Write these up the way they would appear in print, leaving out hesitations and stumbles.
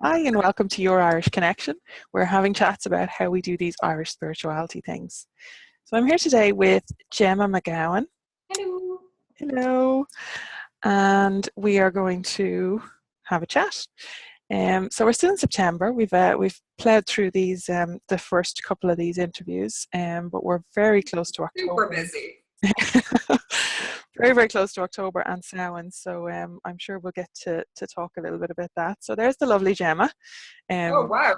Hi, and welcome to Your Irish Connection. We're having chats about how we do these Irish spirituality things. So I'm here today with Gemma McGowan. Hello. Hello. And we are going to have a chat. So we're still in September. We've ploughed through these the first couple of these interviews, but we're very close to October. Super busy. Very, very close to October and Samhain, so I'm sure we'll get to talk a little bit about that. So there's the lovely Gemma. Oh, wow.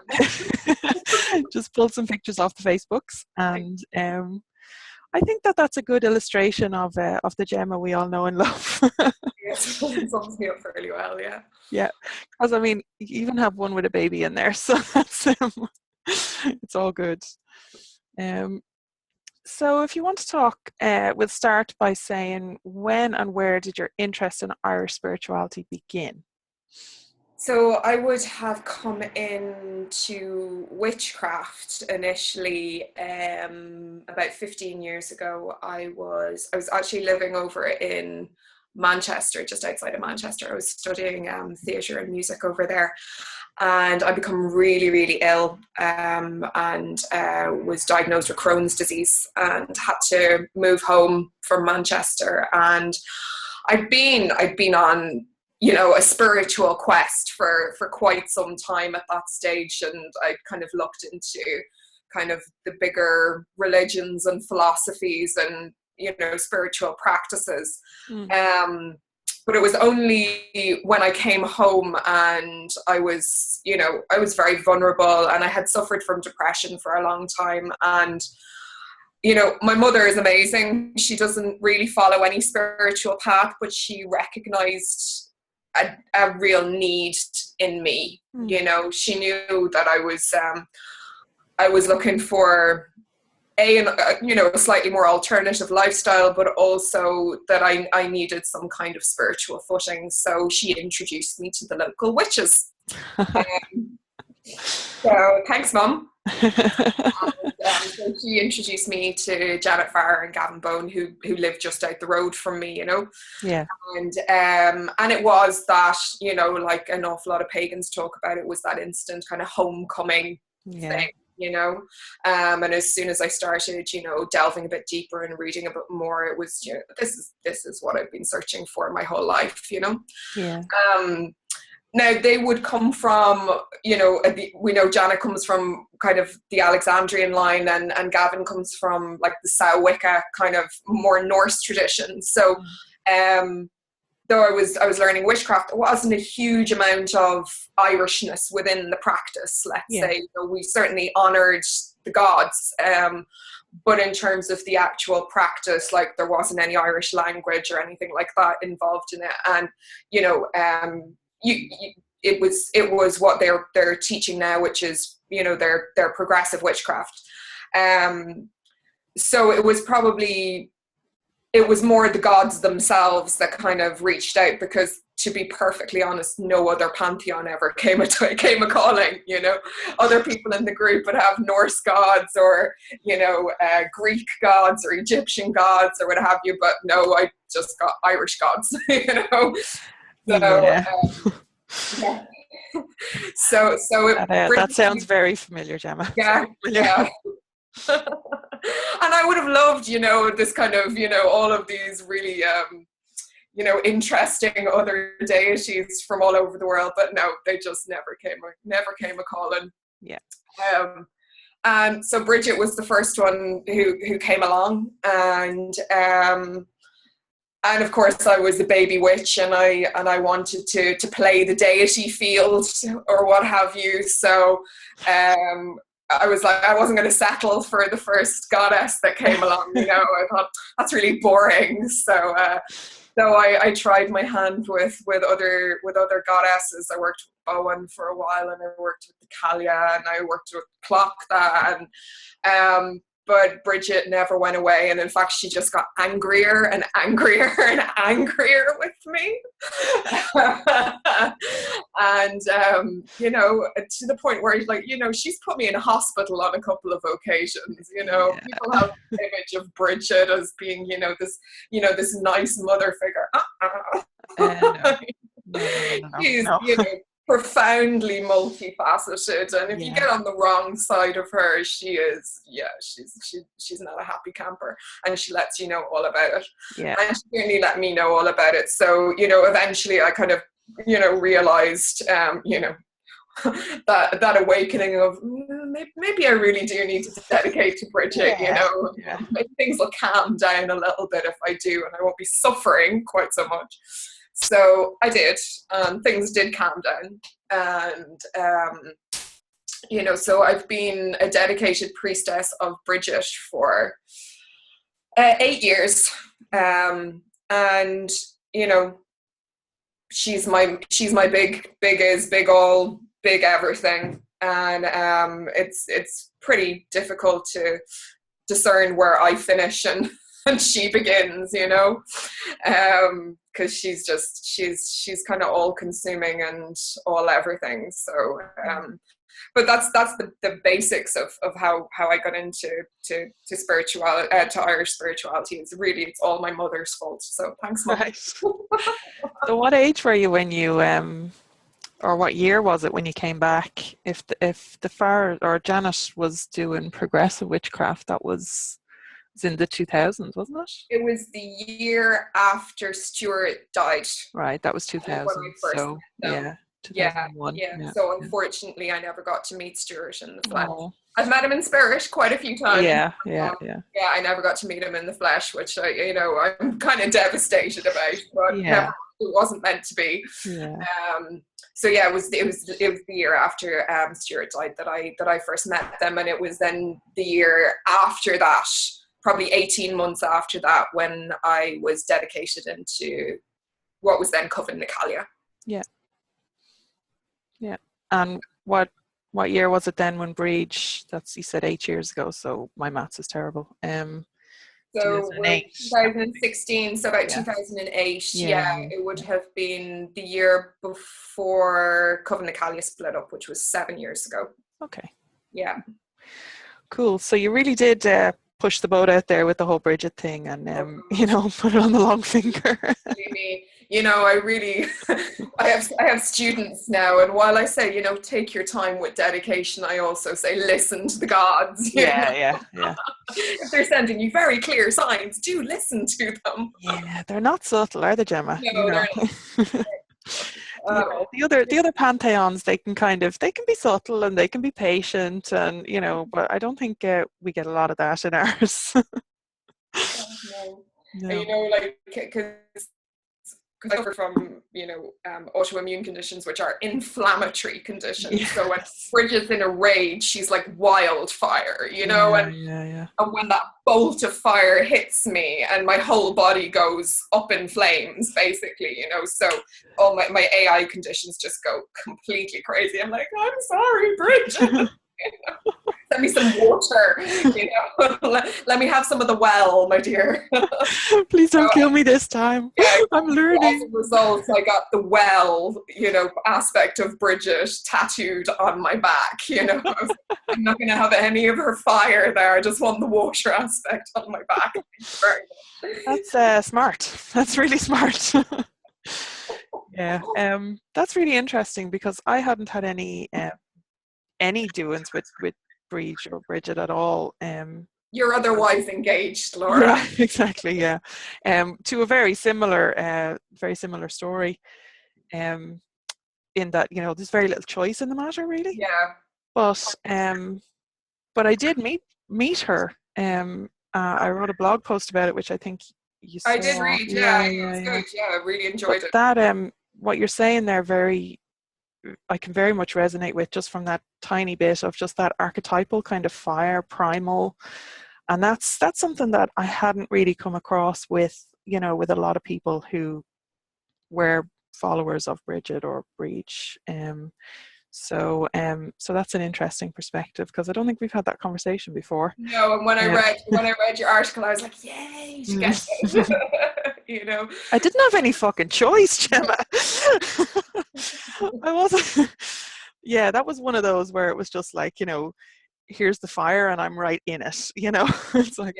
Just pulled some pictures off the Facebooks, and I think that's a good illustration of the Gemma we all know and love. Yes, it sums me up fairly well, yeah. Yeah, because I mean, you even have one with a baby in there, so that's it's all good. So if you want to talk, we'll start by saying, when and where did your interest in Irish spirituality begin? So I would have come into witchcraft initially about 15 years ago. I was actually living over in Manchester, just outside of Manchester. I was studying theatre and music over there. And I become really, really ill and was diagnosed with Crohn's disease and had to move home from Manchester. And I'd been on, a spiritual quest for quite some time at that stage. And I kind of looked into kind of the bigger religions and philosophies and, spiritual practices. But it was only when I came home and I was very vulnerable, and I had suffered from depression for a long time. And, my mother is amazing. She doesn't really follow any spiritual path, but she recognized a real need in me. She knew that I was looking for a slightly more alternative lifestyle, but also that I needed some kind of spiritual footing. So she introduced me to the local witches. So thanks, Mum. So she introduced me to Janet Farr and Gavin Bone, who lived just out the road from me, Yeah. And it was that, like an awful lot of pagans talk about, it was that instant kind of homecoming thing. And as soon as I started, delving a bit deeper and reading a bit more, it was, this is what I've been searching for my whole life, Yeah. Now they would come from, we know Janet comes from kind of the Alexandrian line, and Gavin comes from like the Sow Wicca kind of more Norse tradition. So, though I was learning witchcraft, there wasn't a huge amount of Irishness within the practice, let's say. We certainly honoured the gods, but in terms of the actual practice, like there wasn't any Irish language or anything like that involved in it. And, it was what they're teaching now, which is, their progressive witchcraft. So it was more the gods themselves that kind of reached out, because to be perfectly honest, no other pantheon ever came a calling. Other people in the group would have Norse gods or Greek gods or Egyptian gods or what have you, but no, I just got Irish gods. So yeah. Yeah. So that sounds very familiar, Gemma. Yeah. Yeah. And I would have loved, this kind of, all of these really, interesting other deities from all over the world, but no, they just never came a calling. Yeah. And so Bridget was the first one who came along, and of course I was a baby witch, and I wanted to play the deity field or what have you. So I was like, I wasn't going to settle for the first goddess that came along. I thought that's really boring. So I tried my hand with other goddesses. I worked with Bowen for a while, and I worked with the Kalia, and I worked with Clochta, and but Bridget never went away, and in fact she just got angrier and angrier and angrier with me. And to the point where, like, she's put me in a hospital on a couple of occasions. People have the image of Bridget as being this nice mother figure. No. She's profoundly multifaceted, and if you Yeah. get on the wrong side of her, she's not a happy camper, and she lets you know all about it. Yeah. And she really let me know all about it. So, you know, eventually I kind of, you know, realized, you know, that awakening of maybe I really do need to dedicate to Bridget. You know, maybe things will calm down a little bit if I do, and I won't be suffering quite so much. So I did, and things did calm down. And you know, so I've been a dedicated priestess of Bridget for 8 years, and you know, she's my big all, big everything, and it's pretty difficult to discern where I finish and she begins, you know, because she's kind of all consuming and all everything. So but that's the basics of how I got into spirituality, to Irish spirituality. It's all my mother's fault, so thanks, Mom. Right. So what age were you when you or what year was it when you came back? If the Farr or Janet was doing progressive witchcraft, that was in the 2000s, wasn't it? It was the year after Stuart died. Right, that was 2000. So yeah, 2001. Yeah. So unfortunately, I never got to meet Stuart in the flesh. Oh. I've met him in spirit quite a few times. Yeah. Yeah, I never got to meet him in the flesh, which I'm kind of devastated about. But it wasn't meant to be. Yeah. So yeah, it was the year after Stuart died that I first met them, and it was then the year after that, probably 18 months after that, when I was dedicated into what was then Coven Nicalia. Yeah. Yeah. And what year was it then when Breach, that's, you said 8 years ago, so my maths is terrible. So 2016, so about 2008, it would have been the year before Coven Nicalia split up, which was 7 years ago. Okay. Yeah. Cool. So you really did push the boat out there with the whole Bridget thing, and put it on the long finger. You know, I have students now, and while I say, take your time with dedication, I also say listen to the gods. Yeah. If they're sending you very clear signs, do listen to them. Yeah, they're not subtle, are they, Gemma? No, they're not. The other pantheons, they can be subtle and they can be patient, and but I don't think we get a lot of that in ours. No. Because I suffer from autoimmune conditions, which are inflammatory conditions. Yeah. So when Bridget's in a rage, she's like wildfire, and when that bolt of fire hits me and my whole body goes up in flames, basically, so all my AI conditions just go completely crazy. I'm like, I'm sorry, Bridget. Send me some water, let me have some of the well, my dear. Please don't kill me this time. I'm learning. As a result, I got the well, aspect of Bridget tattooed on my back. I'm not going to have any of her fire there. I just want the water aspect on my back. That's smart. That's really smart. Yeah, that's really interesting, because I hadn't had any doings with Breach or Bridget at all. You're otherwise engaged, Laura. Yeah, exactly. Yeah, to a very similar story. In that there's very little choice in the matter, really. Yeah. But I did meet her. I wrote a blog post about it, which I think you saw. I did read. Yeah, it was good. Yeah, I really enjoyed it. That what you're saying there, I can very much resonate with, just from that tiny bit of just that archetypal kind of fire, primal, and that's something that I hadn't really come across with with a lot of people who were followers of Bridget or Breach. So that's an interesting perspective, because I don't think we've had that conversation before. No, and when I read your article, I was like, yay, she gets it. I didn't have any fucking choice, Gemma. I wasn't. Yeah, that was one of those where it was just like, here's the fire and I'm right in it. It's like,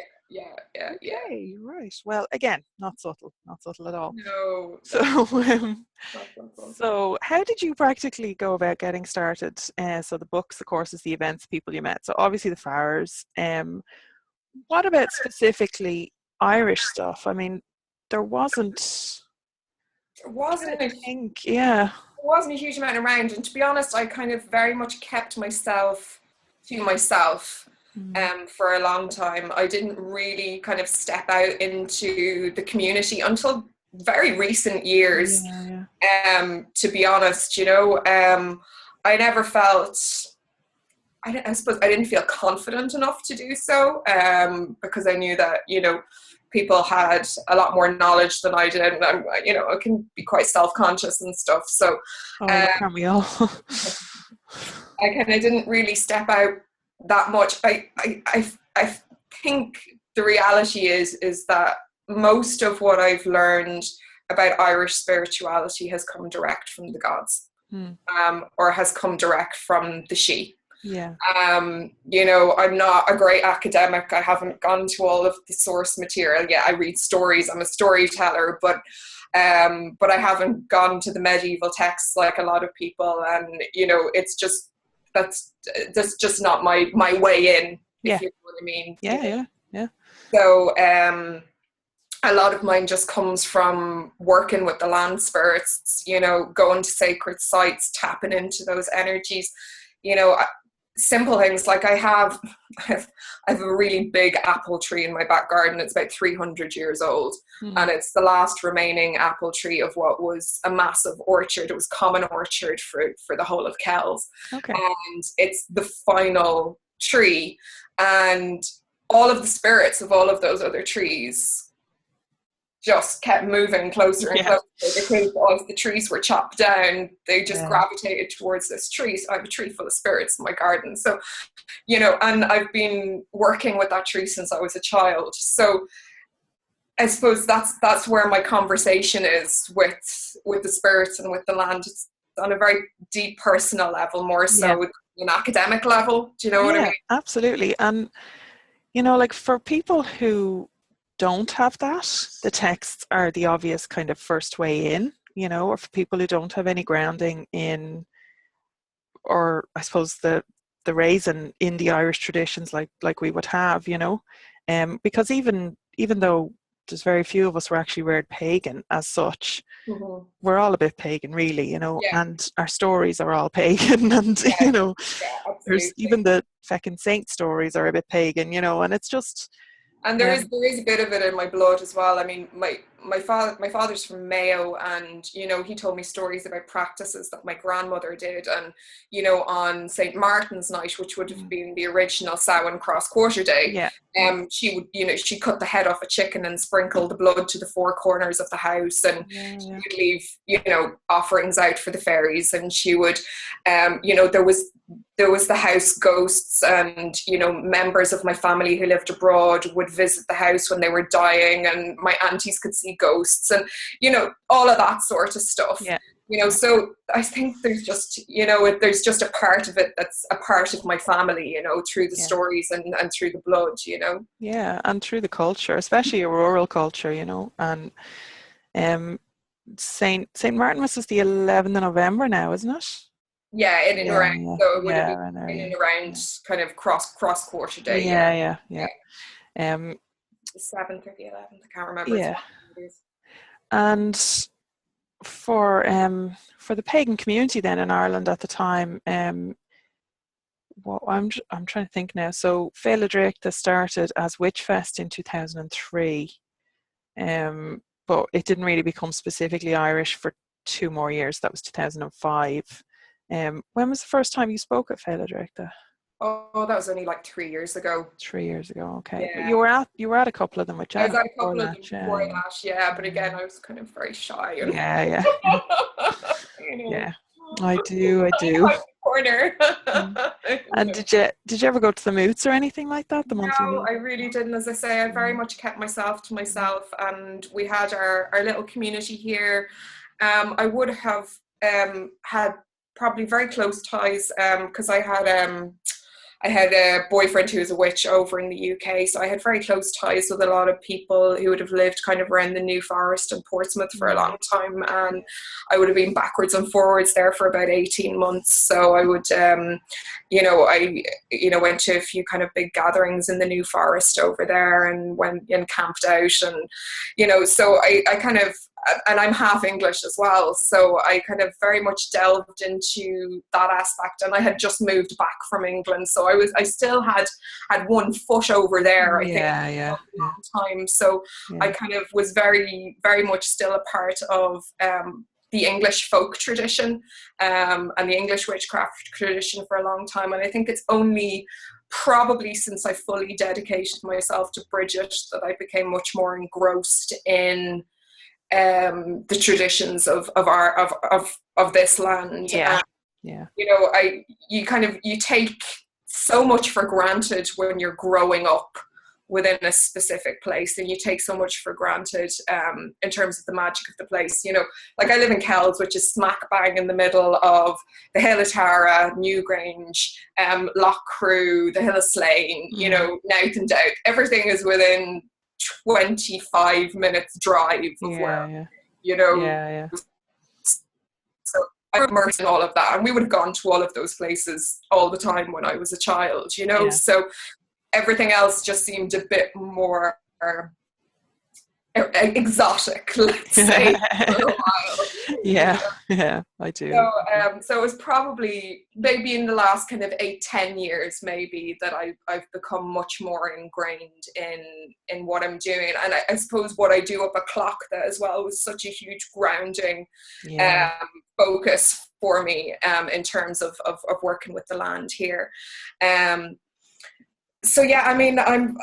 Okay, right. Well, again, not subtle at all. No. So, Not subtle. so how did you practically go about getting started? So the books, the courses, the events, people you met. So obviously the flowers. What about specifically Irish stuff? I mean, there wasn't. It wasn't I think, yeah. There wasn't a huge amount around, and to be honest, I kind of very much kept myself to myself for a long time. I didn't really kind of step out into the community until very recent years. To be honest, I never felt. I suppose I didn't feel confident enough to do so because I knew that people had a lot more knowledge than I did, and I can be quite self-conscious and stuff. So, can't we all? I kind of didn't really step out that much. I think the reality is that most of what I've learned about Irish spirituality has come direct from the gods, or has come direct from the she. Yeah. I'm not a great academic. I haven't gone to all of the source material yet. I read stories. I'm a storyteller, but I haven't gone to the medieval texts like a lot of people. And it's just that's just not my way in. If you know what I mean. Yeah. So a lot of mine just comes from working with the land spirits. Going to sacred sites, tapping into those energies. Simple things like I have a really big apple tree in my back garden. It's about 300 years old, and it's the last remaining apple tree of what was a massive orchard. It was common orchard for the whole of Kells. Okay. And it's the final tree, and all of the spirits of all of those other trees just kept moving closer and closer, because as the trees were chopped down, they just gravitated towards this tree. So I have a tree full of spirits in my garden. So, and I've been working with that tree since I was a child. So I suppose that's where my conversation is with the spirits and with the land. It's on a very deep personal level, more so than an academic level. Do you know what I mean? Absolutely. And, like for people who don't have that, the texts are the obvious kind of first way in, or for people who don't have any grounding in, or I suppose the raising in the Irish traditions like we would have, because even though there's very few of us who are actually reared pagan as such, we're all a bit pagan really, and our stories are all pagan, and there's even the feckin' saint stories are a bit pagan, and it's just. And there is a bit of it in my blood as well. I mean, my father's from Mayo, and he told me stories about practices that my grandmother did, and on St. Martin's night, which would have been the original Samhain cross quarter day, she would she cut the head off a chicken and sprinkle the blood to the four corners of the house, and she would leave offerings out for the fairies, and she would there was the house ghosts, and members of my family who lived abroad would visit the house when they were dying, and my aunties could see ghosts, and all of that sort of stuff. So I think there's just there's just a part of it that's a part of my family, through the stories and through the blood, and through the culture, especially a rural culture, and Saint Martin was the 11th of November now, isn't it? Yeah, in and around. So it would have been in and around kind of cross quarter day. The 7th or the 11th, I can't remember. Yeah. And for the pagan community then in Ireland at the time, I'm trying to think now. So Féile Dríochta started as Witchfest in 2003, but it didn't really become specifically Irish for 2 more years. That was 2005. When was the first time you spoke at Féile Dríochta? Oh, that was only like 3 years ago. 3 years ago, okay. Yeah. But you were at a couple of them with Gemma. I was at a couple of them before that, but again, I was kind of very shy. Yeah. Yeah, I do. Corner. And did you ever go to the moots or anything like that? No, I really didn't. As I say, I very much kept myself to myself, and we had our little community here. I would have had probably very close ties because I I had a boyfriend who was a witch over in the UK, so I had very close ties with a lot of people who would have lived kind of around the New Forest and Portsmouth for a long time, and I would have been backwards and forwards there for about 18 months. So I would, went to a few kind of big gatherings in the New Forest over there and went and camped out, and so I kind of, and I'm half English as well, so I kind of very much delved into that aspect, and I had just moved back from England, so I still had one foot over there, I think, for a long time. So I kind of was very, very much still a part of the English folk tradition and the English witchcraft tradition for a long time, and I think it's only probably since I fully dedicated myself to Bridget that I became much more engrossed in the traditions of this land. You take so much for granted when you're growing up within a specific place, and you take so much for granted in terms of the magic of the place. Like I live in Kells, which is smack bang in the middle of the Hill of Tara, Newgrange, Lough Crew, the Hill of Slane, Nouth and Doubt. Everything is within 25 minutes drive of where. So I'm immersed in all of that, and we would have gone to all of those places all the time when I was a child, so everything else just seemed a bit more exotic, let's say, for a while. Yeah, I do. So it was probably maybe in the last kind of 8-10 years maybe that I've become much more ingrained in what I'm doing, and I suppose what I do up a clock that as well was such a huge grounding focus for me in terms of working with the land here. So I mean, I'm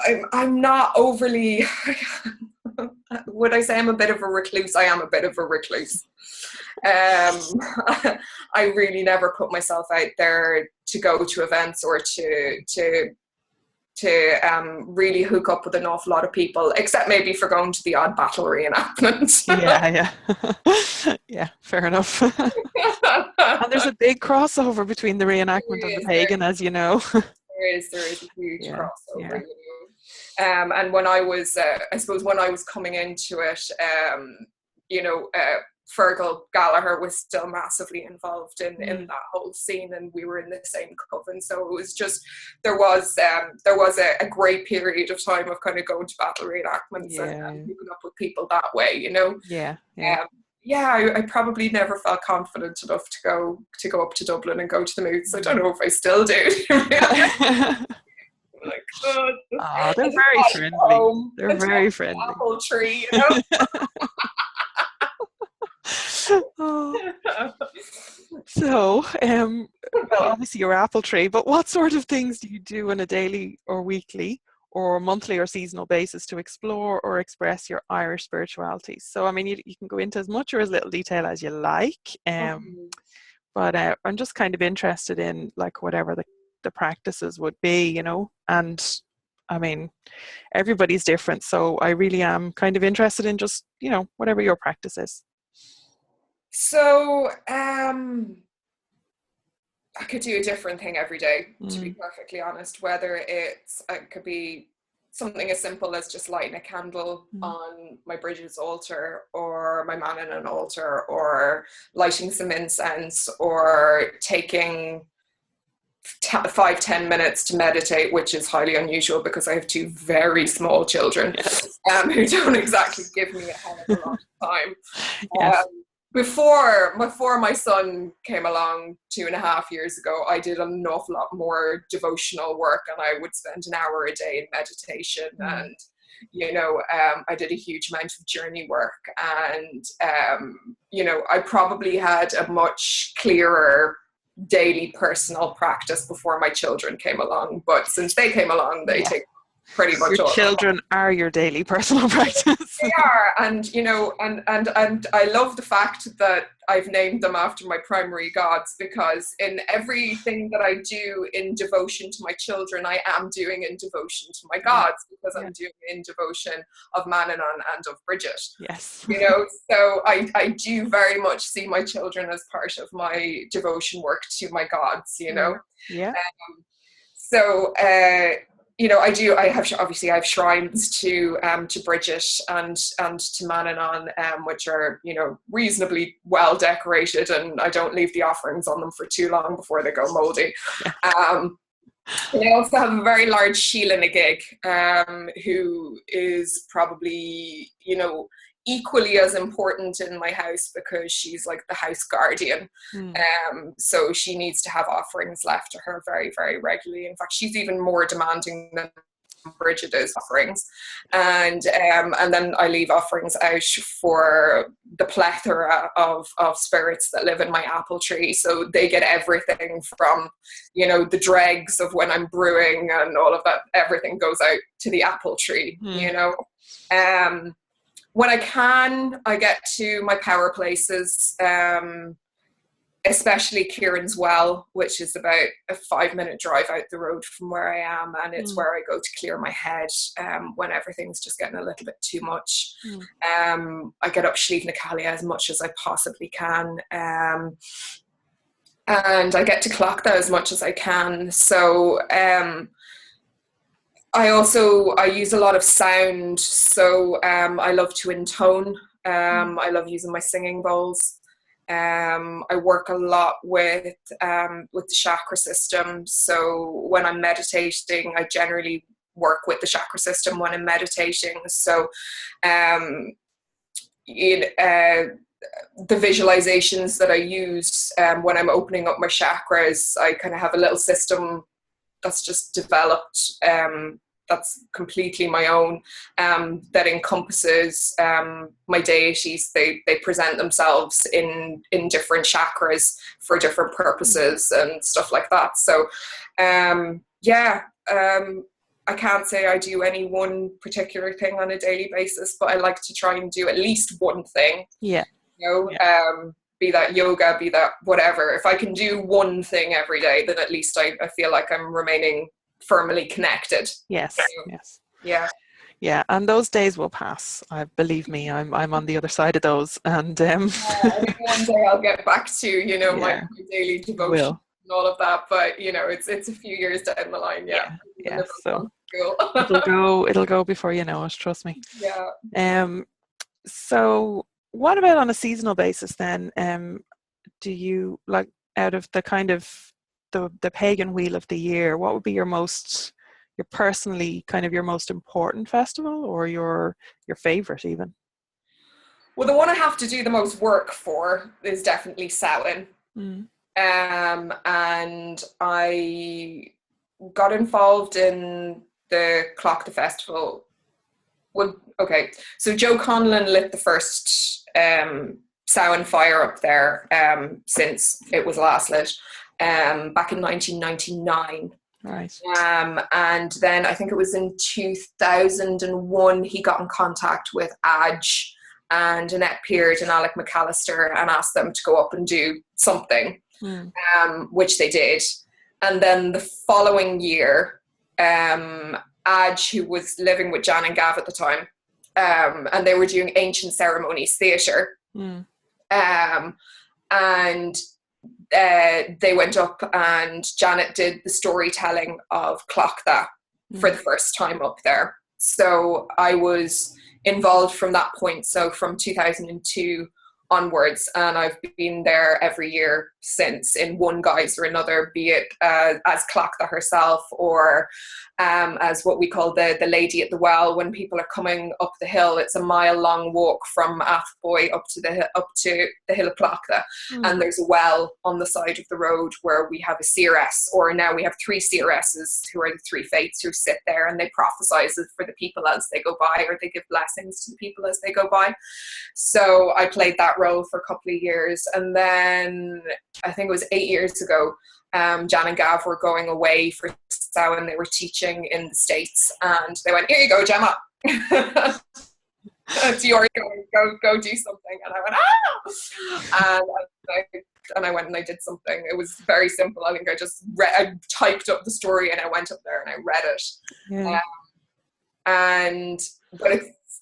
not overly. Would I say I'm a bit of a recluse? I am a bit of a recluse. I really never put myself out there to go to events or to really hook up with an awful lot of people, except maybe for going to the odd battle reenactment. Yeah, fair enough. And there's a big crossover between the reenactment and the pagan, as you know. There is a huge crossover. And when I was, I suppose when I was coming into it, Fergal Gallagher was still massively involved in that whole scene, and we were in the same coven. So it was just, there was a great period of time of kind of going to battle reenactments and hooking up with people that way, I probably never felt confident enough to go up to Dublin and go to the Moots. I don't know if I still do. They're very friendly. They're very friendly. Apple tree, So, well, obviously your apple tree, but what sort of things do you do on a daily or weekly or monthly or seasonal basis to explore or express your Irish spirituality? So, I mean, you can go into as much or as little detail as you like, but I'm just kind of interested in like whatever the practices would be, and I mean, everybody's different, so I really am kind of interested in just, whatever your practice is. So, I could do a different thing every day, to be perfectly honest, whether it could be something as simple as just lighting a candle on my Bridget's altar or my Manon altar, or lighting some incense, or taking 5-10 minutes to meditate, which is highly unusual because I have 2 very small children who don't exactly give me a hell of a lot of time. Before my son came along 2.5 years ago, I did an awful lot more devotional work, and I would spend an hour a day in meditation, and I did a huge amount of journey work, and I probably had a much clearer daily personal practice before my children came along, but since they came along, they take pretty much your children are your daily personal practice. They are, and and I love the fact that I've named them after my primary gods, because in everything that I do in devotion to my children, I am doing in devotion to my gods, because I'm doing in devotion of Manon and of Bridget. Yes. So I do very much see my children as part of my devotion work to my gods. So, I have shrines to Bridget and to Manon, which are, reasonably well decorated, and I don't leave the offerings on them for too long before they go moldy. And I also have a very large Sheila in a gig, who is probably, equally as important in my house because she's like the house guardian. So she needs to have offerings left to her very, very regularly. In fact, she's even more demanding than Bridget is offerings. And then I leave offerings out for the plethora of spirits that live in my apple tree. So they get everything from, the dregs of when I'm brewing and all of that, everything goes out to the apple tree, When I can, I get to my power places, especially Kieran's Well, which is about a 5-minute drive out the road from where I am, and it's where I go to clear my head when everything's just getting a little bit too much. I get up Slieve na Calia as much as I possibly can, and I get to Clock that as much as I can. So I use a lot of sound, so I love to intone. I love using my singing bowls. I work a lot with the chakra system. So when I'm meditating, I generally work with the chakra system when I'm meditating. So the visualizations that I use when I'm opening up my chakras, I kind of have a little system that's just developed, that's completely my own, that encompasses my deities. They present themselves in different chakras for different purposes and stuff like that. So I can't say I do any one particular thing on a daily basis, but I like to try and do at least one thing. Be that yoga, be that whatever. If I can do one thing every day, then at least I feel like I'm remaining firmly connected. Yes. Yeah, and those days will pass. Believe me, I'm on the other side of those, and I think one day I'll get back to my daily devotion and all of that. But it's a few years down the line. So it'll go before you know it. Trust me. So what about on a seasonal basis then? Do you, like, out of the kind of the pagan wheel of the year, what would be your most important festival, or your favorite even? Well, the one I have to do the most work for is definitely Samhain. And I got involved in the Clock the festival. Well, okay, so Joe Conlon lit the first Samhain fire up there since it was last lit back in 1999. Right. And then I think it was in 2001 he got in contact with Adge and Annette Peard and Alec McAllister and asked them to go up and do something, which they did. And then the following year, Adge, who was living with Jan and Gav at the time, and they were doing Ancient Ceremonies Theatre. And they went up and Janet did the storytelling of Clock That for the first time up there. So I was involved from that point, so from 2002 onwards, and I've been there every year since in one guise or another, be it as Clock That herself or as what we call the Lady at the Well. When people are coming up the hill, it's a mile-long walk from Athboy up to the hill of Clock That, and there's a well on the side of the road where we have a seeress, or now we have 3 seeresses who are the 3 fates who sit there and they prophesize for the people as they go by, or they give blessings to the people as they go by. So I played that role for a couple of years, and then I think it was 8 years ago, Jan and Gav were going away for Samhain. They were teaching in the States, and they went, "Here you go, Gemma. It's yours. Go do something." And I went, "Ah!" And I went and I did something. It was very simple. I think I just I typed up the story and I went up there and I read it. But it's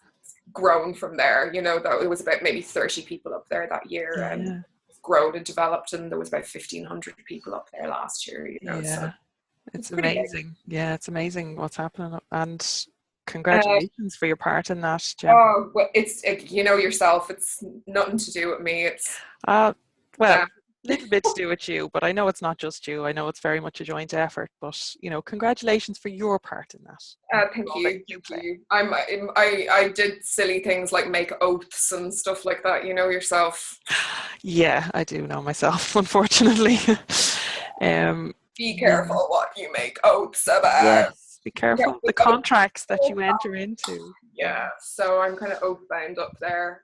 grown from there. That it was about maybe 30 people up there that year, and grown and developed, and there was about 1,500 people up there last year. So It's pretty big. amazing. Yeah, it's amazing what's happening. And congratulations for your part in that, Gemma. Oh, well, you know yourself, it's nothing to do with me. It's Well, yeah. a little bit to do with you, but I know it's not just you. I know it's very much a joint effort. But congratulations for your part in that. Thank All that you, you thank play. you. I did silly things like make oaths and stuff like that. You know yourself. Yeah, I do know myself, unfortunately. Be Yeah. careful what you make oaths about. Yes, be careful Careful the with contracts that oaths. you enter into. Yeah, so I'm kind of oath bound up there,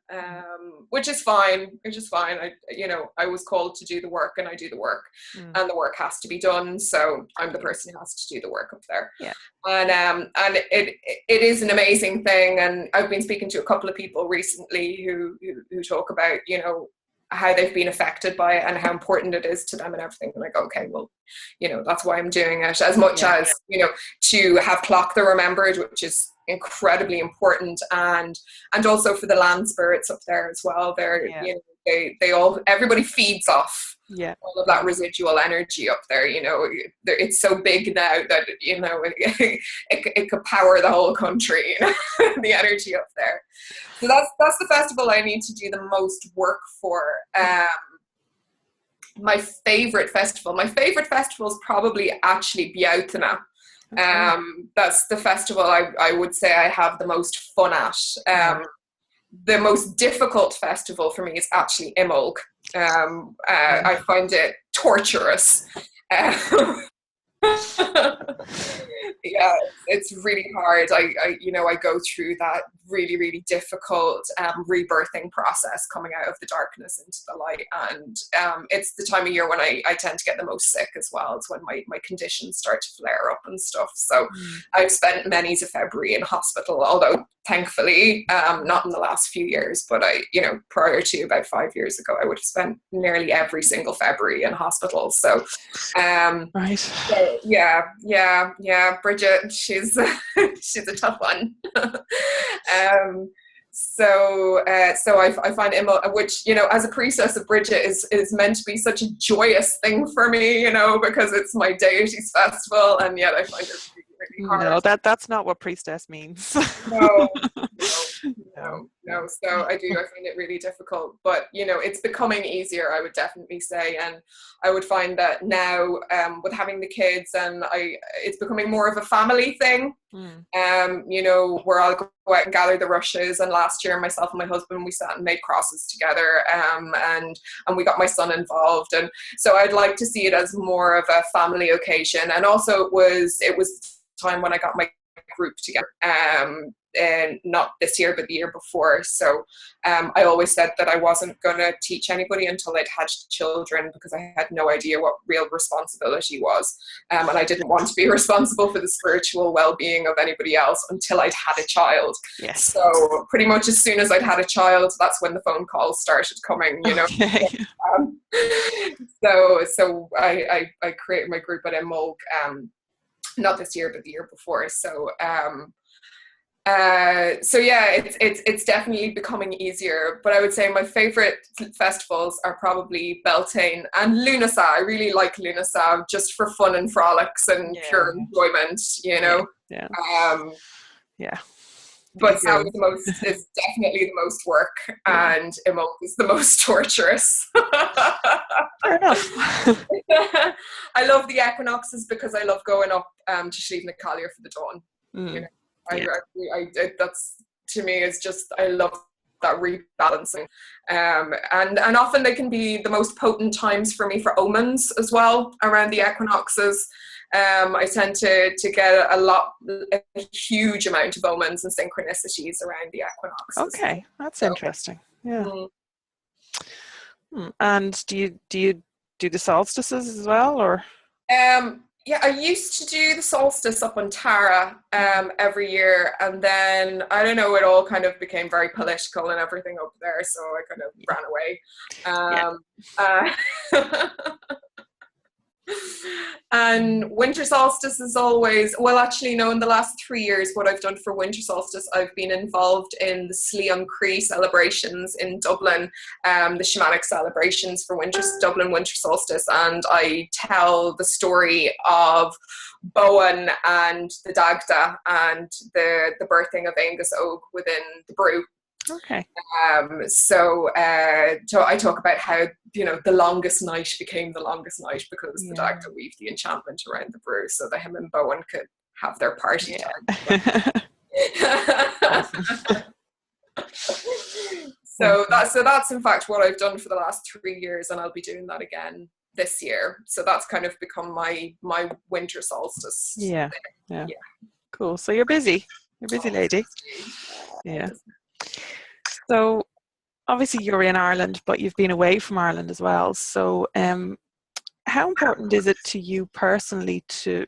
which is fine. I was called to do the work, and I do the work, and the work has to be done. So I'm the person who has to do the work up there. Yeah. And it is an amazing thing. And I've been speaking to a couple of people recently who talk about how they've been affected by it and how important it is to them and everything. And I go, okay, well, that's why I'm doing it, as much as to have Clock the Remembered, which is incredibly important, and also for the land spirits up there as well. They're everybody feeds off all of that residual energy up there. It's so big now that it could power the whole country. The energy up there. So that's the festival I need to do the most work for. My favorite festival is probably actually Bealtaine. That's the festival I would say I have the most fun at. The most difficult festival for me is actually Imbolc. I find it torturous. Yeah, it's really hard. I go through that really, really difficult rebirthing process, coming out of the darkness into the light, and it's the time of year when I tend to get the most sick as well. It's when my conditions start to flare up and stuff. So I've spent many's of February in hospital, although thankfully not in the last few years, but prior to about 5 years ago, I would have spent nearly every single February in hospital. So right. So, yeah, Bridget, she's a tough one. So I find Imbolc, which as a priestess of Bridget, is meant to be such a joyous thing for me, because it's my deity's festival, and yet I find it really, really hard. No, that's not what priestess means. No. So I find it really difficult, but it's becoming easier, I would definitely say. And I would find that now, with having the kids, and it's becoming more of a family thing. Where I'll go out and gather the rushes. And last year, myself and my husband, we sat and made crosses together, and we got my son involved. And so I'd like to see it as more of a family occasion. And also it was time when I got my group together. And not this year, but the year before. So I always said that I wasn't going to teach anybody until I'd had children, because I had no idea what real responsibility was. And I didn't want to be responsible for the spiritual well-being of anybody else until I'd had a child. Yes. So pretty much as soon as I'd had a child, that's when the phone calls started coming, Okay. So I created my group at Imbolc, not this year, but the year before. So it's definitely becoming easier, but I would say my favorite festivals are probably Beltane and Lunasa. I really like Lunasa just for fun and frolics and pure enjoyment, But South is definitely the most work, and Imbolc is the most torturous. Fair enough. I love the equinoxes because I love going up to Slieve na Collier for the dawn. That's, to me, is just, I love that rebalancing, and often they can be the most potent times for me for omens as well around the equinoxes. I tend to get a huge amount of omens and synchronicities around the equinoxes. Okay, that's interesting. Yeah. And do you do the solstices as well, or? Yeah, I used to do the solstice up on Tara every year, and then I don't know, it all kind of became very political and everything up there, so I kind of ran away. And winter solstice is always, well, actually, no, in the last 3 years, what I've done for winter solstice, I've been involved in the Sliam Cree celebrations in Dublin, the shamanic celebrations for Dublin winter solstice. And I tell the story of Bowen and the Dagda and the birthing of Angus Og within the brew. Okay. So I talk about how, the longest night became the longest night because the Dagda weaved the enchantment around the brew so that him and Bowen could have their party time. So that's in fact what I've done for the last 3 years, and I'll be doing that again this year. So that's kind of become my winter solstice. Yeah. Cool. So you're busy. You're a busy lady. Yeah. So obviously you're in Ireland, but you've been away from Ireland as well. So how important is it to you personally to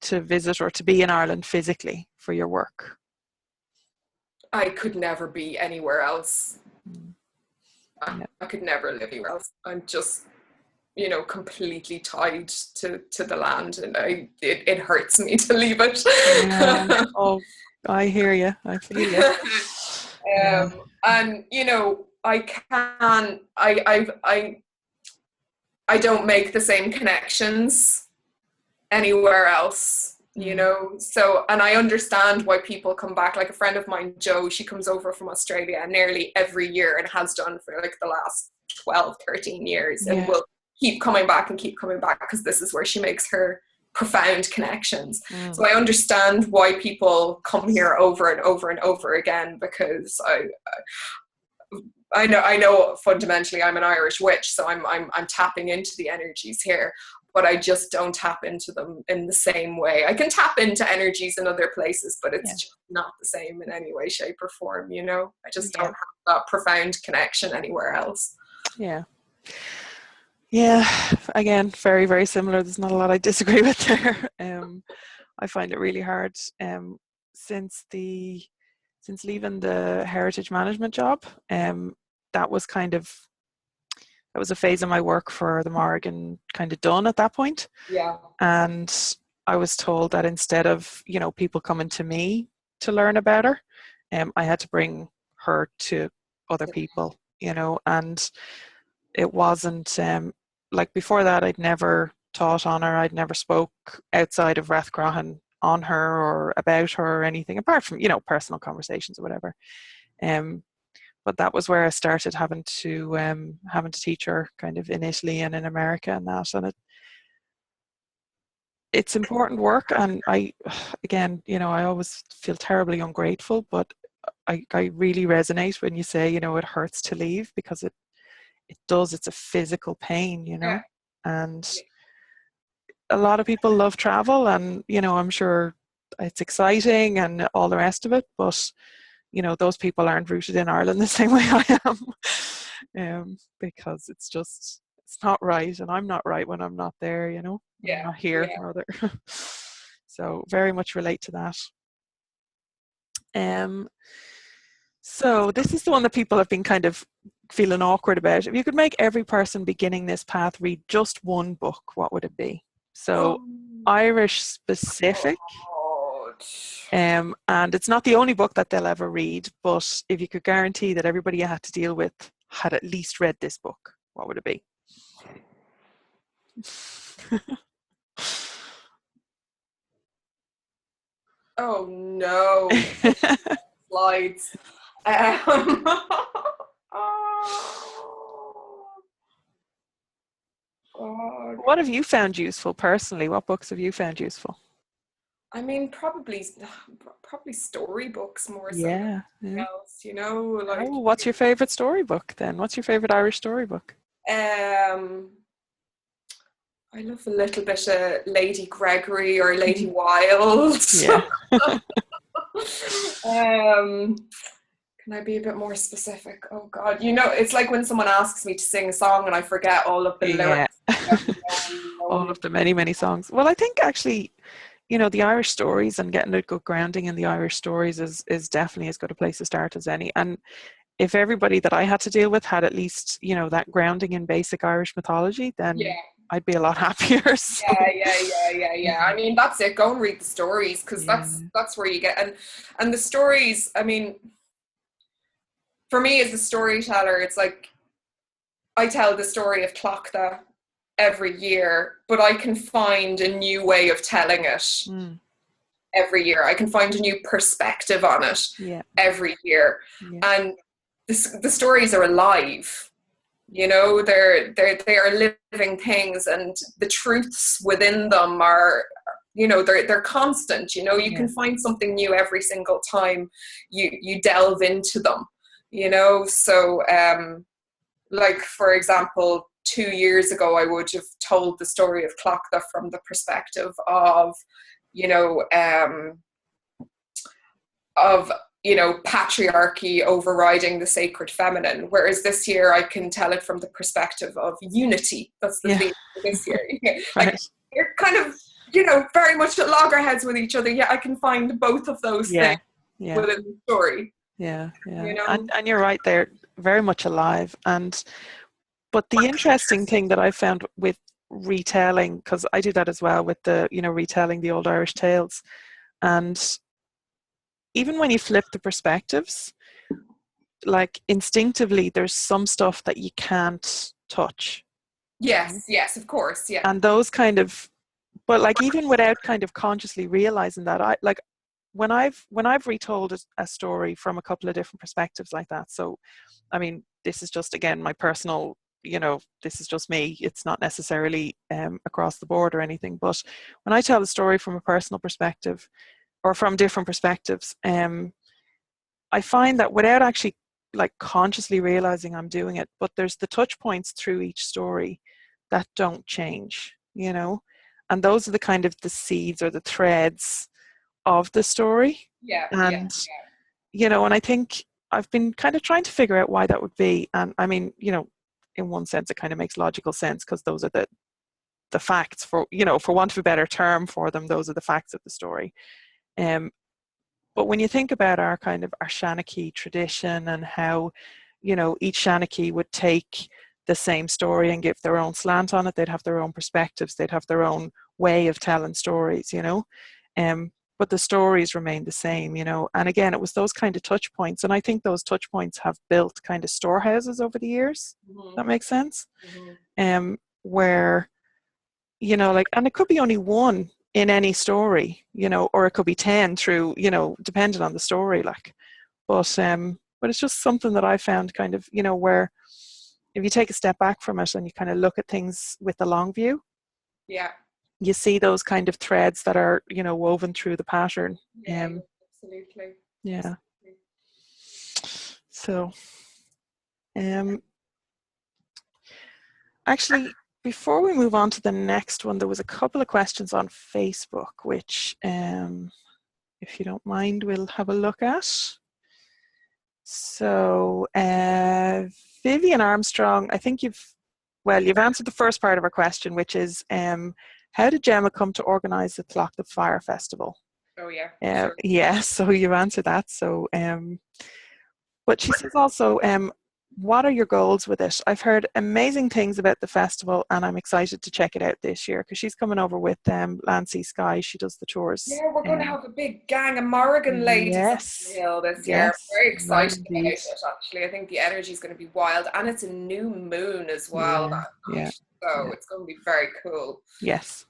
visit or to be in Ireland physically for your work? I could never be anywhere else. I could never live anywhere else. I'm just, completely tied to the land, and it hurts me to leave it. Yeah. Oh, I hear you. I feel you. And I don't make the same connections anywhere else, so, and I understand why people come back. Like a friend of mine, Jo, she comes over from Australia nearly every year and has done for like the last 12, 13 years, and will keep coming back because this is where she makes her profound connections. So I understand why people come here over and over and over again, because I know fundamentally I'm an Irish witch, so I'm tapping into the energies here, but I just don't tap into them in the same way. I can tap into energies in other places, but it's just not the same in any way, shape or form, I just don't have that profound connection anywhere else. Yeah, again, very, very similar. There's not a lot I disagree with there. I find it really hard since leaving the heritage management job. That was a phase of my work for the Mórrígan kind of done at that point. Yeah. And I was told that instead of, people coming to me to learn about her, I had to bring her to other people, and it wasn't, like before that, I'd never taught on her. I'd never spoke outside of Rathcrohan on her or about her or anything, apart from, personal conversations or whatever. But that was where I started having to teach her kind of in Italy and in America and that. And it's important work. And I always feel terribly ungrateful, but I really resonate when you say, it hurts to leave, because it does. It's a physical pain, and a lot of people love travel, and, I'm sure it's exciting and all the rest of it, but those people aren't rooted in Ireland the same way I am, because it's not right, and I'm not right when I'm not there, I'm not here, rather. So very much relate to that. So this is the one that people have been kind of feeling awkward about. If you could make every person beginning this path read just one book, what would it be? So Irish specific. And it's not the only book that they'll ever read, but if you could guarantee that everybody you had to deal with had at least read this book, what would it be? Oh no. Slides. God. What have you found useful personally? What books have you found useful? I mean, probably storybooks more so than anything else, like. Oh, what's your favorite storybook then? What's your favorite Irish storybook? I love a little bit of Lady Gregory or Lady Wilde. Yeah. Can I be a bit more specific? Oh God, it's like when someone asks me to sing a song and I forget all of the lyrics. All of the many, many songs. Well, I think actually, the Irish stories and getting a good grounding in the Irish stories is definitely as good a place to start as any. And if everybody that I had to deal with had at least, that grounding in basic Irish mythology, then I'd be a lot happier. So. Yeah. I mean, that's it. Go and read the stories, because that's where you get, and the stories, I mean, for me as a storyteller, it's like I tell the story of Clochta every year, but I can find a new way of telling it every year. I can find a new perspective on it every year. And the stories are alive. You know, they are living things, and the truths within them are, you know, they're constant. You know, you can find something new every single time you delve into them. You know, so like, for example, 2 years ago, I would have told the story of Clochta from the perspective of, you know, patriarchy overriding the sacred feminine. Whereas this year, I can tell it from the perspective of unity. That's the theme for this year. Like, you're kind of, you know, very much at loggerheads with each other. Yeah, I can find both of those things within the story. Yeah. You know? And you're right, they're very much alive. But the interesting thing that I found with retelling, because I do that as well with the, you know, retelling the old Irish tales, and even when you flip the perspectives, like instinctively, there's some stuff that you can't touch. Yes, of course, yeah. And those kind of, but like even without kind of consciously realizing that, I like when I've retold a story from a couple of different perspectives like that. So, I mean, this is just, again, my personal, you know, this is just me. It's not necessarily across the board or anything. But when I tell a story from a personal perspective or from different perspectives, I find that without actually like consciously realizing I'm doing it, but there's the touch points through each story that don't change, you know, and those are the kind of the seeds or the threads of the story. You know, and I think I've been kind of trying to figure out why that would be. And I mean, you know, in one sense it kind of makes logical sense, because those are the facts, for, you know, for want of a better term for them, those are the facts of the story. But when you think about our kind of our Shanachie tradition and how, you know, each Shanachie would take the same story and give their own slant on it, they'd have their own perspectives, they'd have their own way of telling stories, you know. But the stories remain the same, you know. And again, it was those kind of touch points. And I think those touch points have built kind of storehouses over the years. That makes sense? Where, you know, like, and it could be only one in any story, you know, or it could be 10 through, you know, depending on the story, like. But it's just something that I found kind of, you know, where if you take a step back from it and you kind of look at things with the long view, you see those kind of threads that are, you know, woven through the pattern. Absolutely. Yeah. So, actually, before we move on to the next one, there was a couple of questions on Facebook, which, if you don't mind, we'll have a look at. So, Vivian Armstrong, I think you've answered the first part of our question, which is, how did Gemma come to organise the Clochta Fire Festival? Oh yeah. Sure. Yeah, so you've answered that. So, but she says also, what are your goals with it? I've heard amazing things about the festival and I'm excited to check it out this year, because she's coming over with Lancy Sky. She does the tours. Yeah, we're going to have a big gang of Mórrígan ladies on the hill this year. I'm very excited about it, actually. I think the energy is going to be wild, and it's a new moon as well that night. So it's going to be very cool. Yes.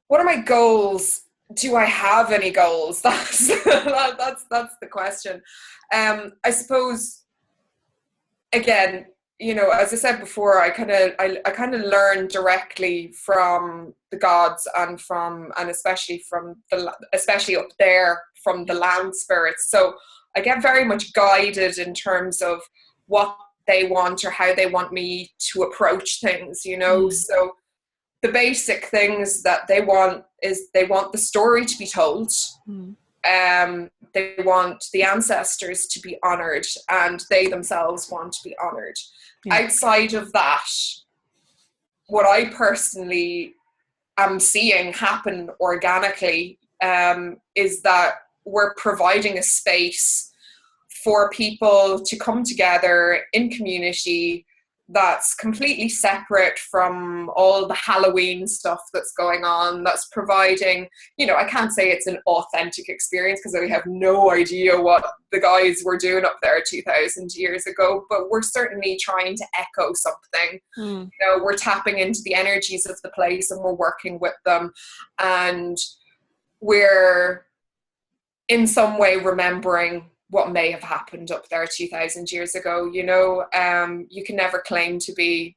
What are my goals? Do I have any goals? That's the question. I suppose, again, you know, as I said before, I kind of learn directly from the gods and especially especially up there from the land spirits. So I get very much guided in terms of what they want or how they want me to approach things, you know. So the basic things that they want is they want the story to be told. They want the ancestors to be honoured, and they themselves want to be honoured. Outside of that, what I personally am seeing happen organically is that we're providing a space for people to come together in community, that's completely separate from all the Halloween stuff that's going on, that's providing, you know, I can't say it's an authentic experience because we have no idea what the guys were doing up there 2,000 years ago, but we're certainly trying to echo something. You know, we're tapping into the energies of the place and we're working with them, and we're in some way remembering what may have happened up there 2,000 years ago. You know, you can never claim to be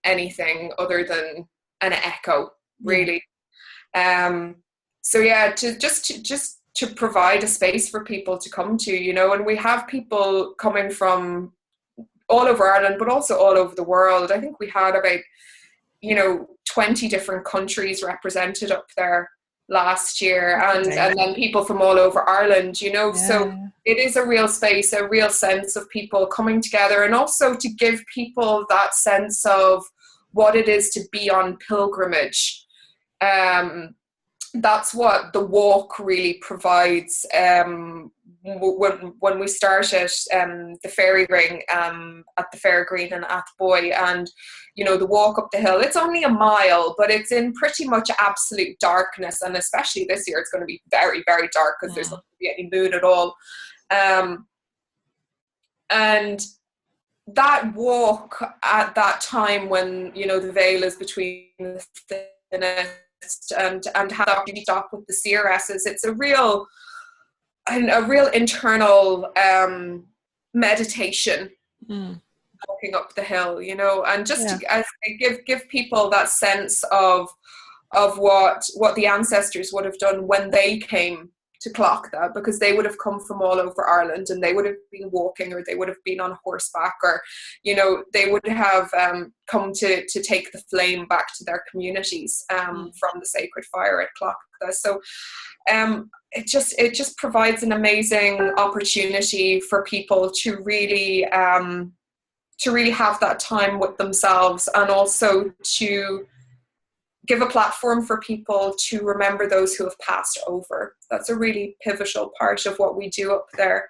anything other than an echo, really. So yeah, to provide a space for people to come to, you know, and we have people coming from all over Ireland, but also all over the world. I think we had about, you know, 20 different countries represented up there last year, and then people from all over Ireland, you know. So it is a real space, a real sense of people coming together, and also to give people that sense of what it is to be on pilgrimage. That's what the walk really provides. When we started the fairy ring at the Fairgreen in Athboy, and you know, the walk up the hill, it's only a mile, but it's in pretty much absolute darkness, and especially this year it's going to be very, very dark because there's not going to be any moon at all. And that walk at that time when, you know, the veil is between the thinnest, and have that really stop with the CRSs, it's a real internal meditation, walking up the hill, you know, and just to give people that sense of what the ancestors would have done when they came to Clochta, because they would have come from all over Ireland, and they would have been walking, or they would have been on horseback, or, you know, they would have come to take the flame back to their communities from the sacred fire at Clochta. So it just provides an amazing opportunity for people to really have that time with themselves, and also to give a platform for people to remember those who have passed over. That's a really pivotal part of what we do up there.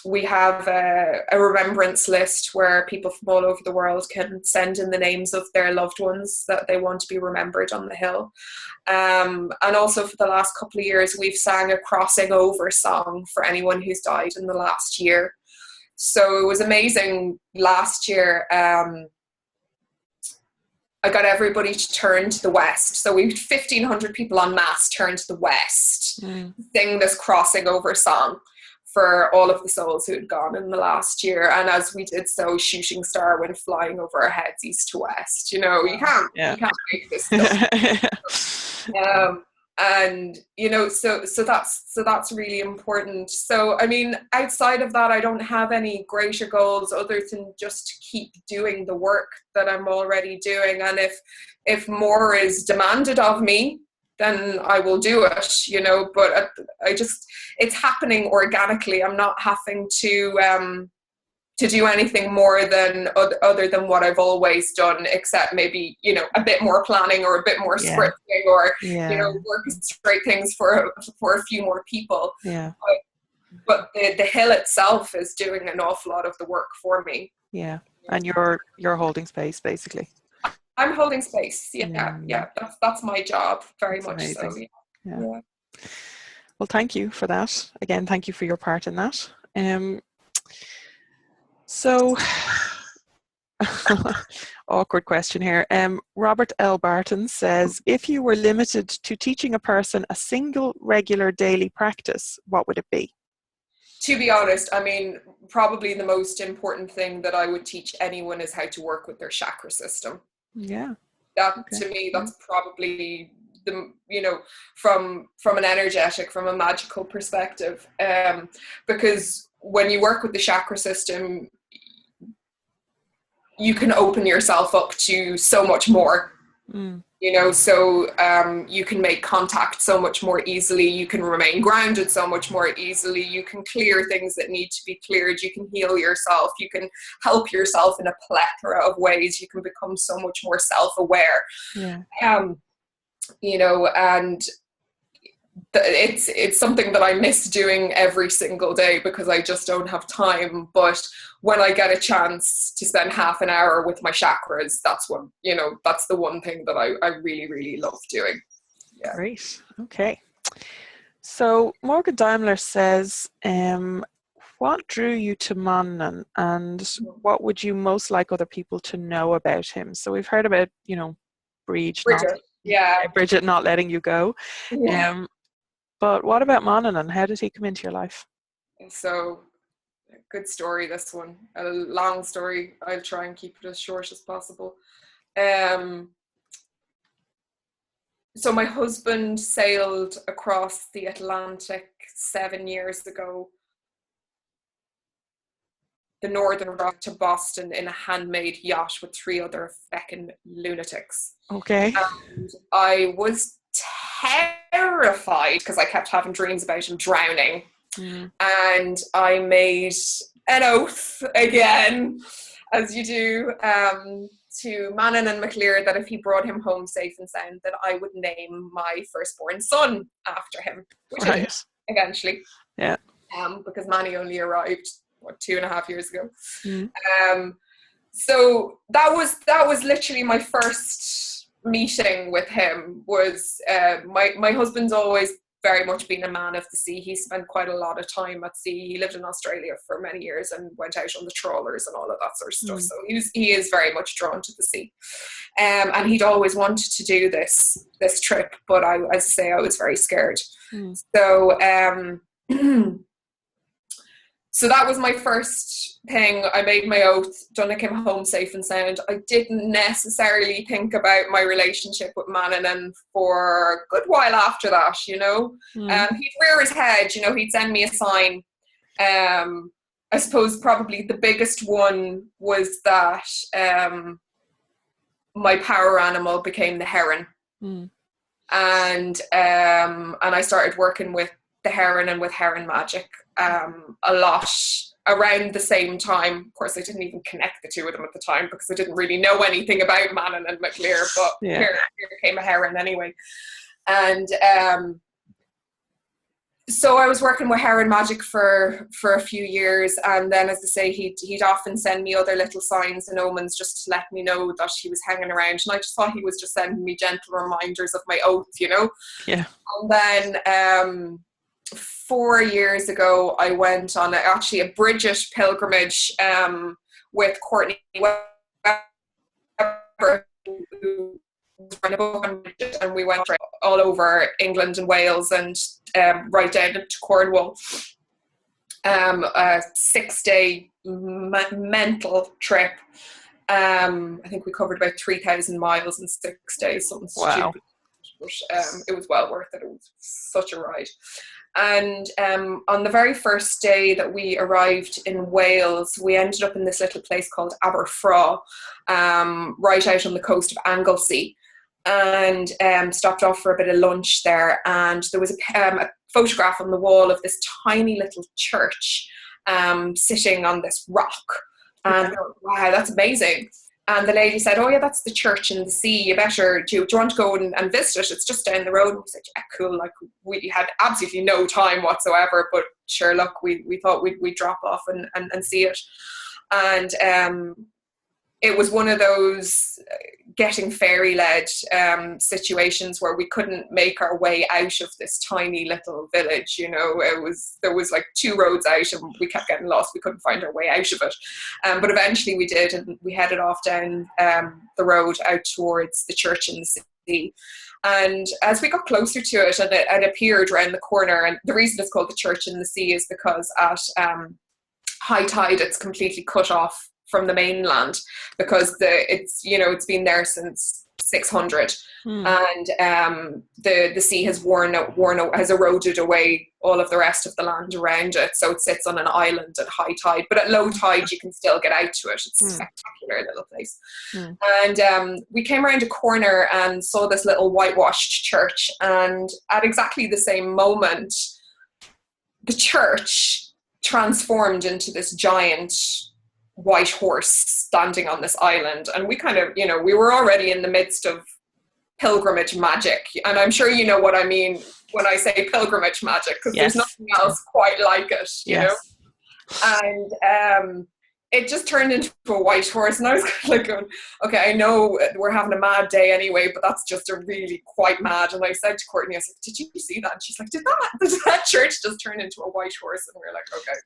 We have a remembrance list where people from all over the world can send in the names of their loved ones that they want to be remembered on the hill. And also for the last couple of years, we've sang a crossing over song for anyone who's died in the last year. So it was amazing last year. I got everybody to turn to the west. So we had 1,500 people en masse turn to the west, sing this crossing over song for all of the souls who had gone in the last year. And as we did so, Shooting Star went flying over our heads east to west. You know, you can't make this stuff. And you know, so that's really important. So I mean, outside of that, I don't have any greater goals other than just to keep doing the work that I'm already doing. And if more is demanded of me, then I will do it, you know. But it's happening organically. I'm not having to do anything more than other than what I've always done, except maybe, you know, a bit more planning or a bit more scripting, or you know, orchestrate things for a few more people. But the hill itself is doing an awful lot of the work for me. And you're holding space, basically. I'm holding space. That's my job, very much so. Well, thank you for that. Again, thank you for your part in that. So, awkward question here. Robert L. Barton says, if you were limited to teaching a person a single regular daily practice, what would it be? To be honest, I mean, probably the most important thing that I would teach anyone is how to work with their chakra system. To me, that's probably the, you know, from an energetic, from a magical perspective, because when you work with the chakra system, you can open yourself up to so much more, you know, so you can make contact so much more easily, you can remain grounded so much more easily, you can clear things that need to be cleared, you can heal yourself, you can help yourself in a plethora of ways, you can become so much more self-aware. You know, and it's something that I miss doing every single day because I just don't have time. But when I get a chance to spend half an hour with my chakras, that's what, that's the one thing that I really, really love doing. Yeah. Great. Okay. So Morgan Daimler says, what drew you to Manon, and what would you most like other people to know about him? So we've heard about, Bridget not letting you go. Yeah. But what about Manon, and how did he come into your life? So, good story, this one. A long story. I'll try and keep it as short as possible. So my husband sailed across the Atlantic 7 years ago, the Northern Rock to Boston in a handmade yacht with 3 other feckin' lunatics. Okay. And I was terrified because I kept having dreams about him drowning. And I made an oath again, as you do, to Manon and McLear that if he brought him home safe and sound, that I would name my firstborn son after him, which I did eventually. Yeah. Because Manny only arrived 2.5 years ago. So that was literally my first meeting with him. Was my husband's always very much been a man of the sea. He spent quite a lot of time at sea. He lived in Australia for many years and went out on the trawlers and all of that sort of stuff. So he is very much drawn to the sea. And he'd always wanted to do this trip, but I was very scared. So so that was my first thing. I made my oath. Donna came home safe and sound. I didn't necessarily think about my relationship with Manon for a good while after that, He'd rear his head, he'd send me a sign. I suppose probably the biggest one was that my power animal became the heron. And I started working with the heron and with heron magic a lot around the same time. Of course, I didn't even connect the two of them at the time because I didn't really know anything about Manon and McLear, but here came a heron anyway. And so I was working with heron magic for a few years, and then, as I say, he'd often send me other little signs and omens just to let me know that he was hanging around, and I just thought he was just sending me gentle reminders of my oath, Yeah. And then 4 years ago, I went on a British pilgrimage with Courtney Webber, who was running a book on Bridget, and we went all over England and Wales and right down to Cornwall. A 6-day mental trip. I think we covered about 3,000 miles in 6 days, something stupid. But it was well worth it. It was such a ride. And on the very first day that we arrived in Wales, we ended up in this little place called Aberfraw, right out on the coast of Anglesey, and stopped off for a bit of lunch there. And there was a photograph on the wall of this tiny little church sitting on this rock. And I thought, wow, that's amazing. And the lady said, oh yeah, that's the church in the sea. You better, do you want to go and visit it? It's just down the road. And we said, yeah, cool. Like, we had absolutely no time whatsoever, but sure, look, we thought we'd drop off and see it. And it was one of those getting fairy-led situations where we couldn't make our way out of this tiny little village. There was like 2 roads out, and we kept getting lost. We couldn't find our way out of it, but eventually we did, and we headed off down the road out towards the church in the city. And as we got closer to it, and it appeared around the corner, and the reason it's called the church in the sea is because at high tide it's completely cut off from the mainland, because it's been there since 600, and the sea has has eroded away all of the rest of the land around it, so it sits on an island at high tide, but at low tide you can still get out to it. It's a spectacular little place. And we came around a corner and saw this little whitewashed church, and at exactly the same moment the church transformed into this giant white horse standing on this island. And we kind of, we were already in the midst of pilgrimage magic. And I'm sure you know what I mean when I say pilgrimage magic, because there's nothing else quite like it, you know? And it just turned into a white horse, and I was kind of like going, okay, I know we're having a mad day anyway, but that's just a really quite mad. And I said to Courtney, I said, did you see that? And she's like, did that church just turn into a white horse? And we're like, okay.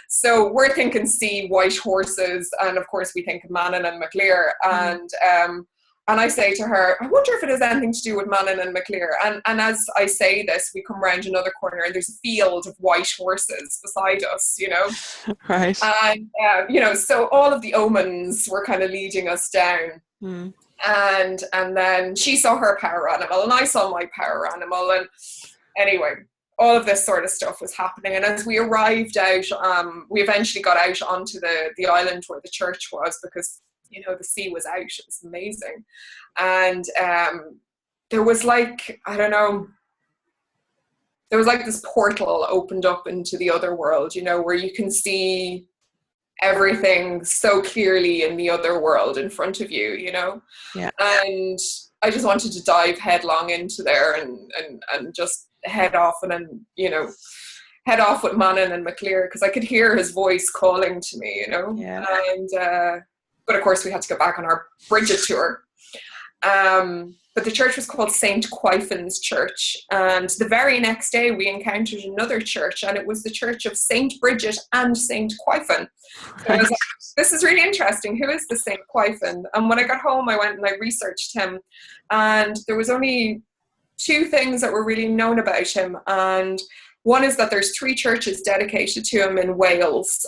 So we're thinking see white horses, and of course we think of Manon and MacLear, and I say to her, I wonder if it has anything to do with Manon and MacLear. And as I say this, we come round another corner and there's a field of white horses beside us, you know. Right. And, you know, so all of the omens were kind of leading us down. And then she saw her power animal and I saw my power animal. And anyway, all of this sort of stuff was happening. And as we arrived out, we eventually got out onto the island where the church was, because you know, the sea was out. It was amazing. And there was like, I don't know, there was like this portal opened up into the other world, you know, where you can see everything so clearly in the other world in front of you, you know. Yeah. And I just wanted to dive headlong into there and just head off and then, you know, head off with Manon and MacLear, because I could hear his voice calling to me, you know. Yeah. And but of course we had to go back on our Bridget tour. But the church was called St. Quaifan's Church. And the very next day we encountered another church, and it was the church of St. Bridget and St. Quaifan. So I was like, this is really interesting. Who is the St. Quaifan? And when I got home, I went and I researched him. And there was only two things that were really known about him. And one is that there's 3 churches dedicated to him in Wales,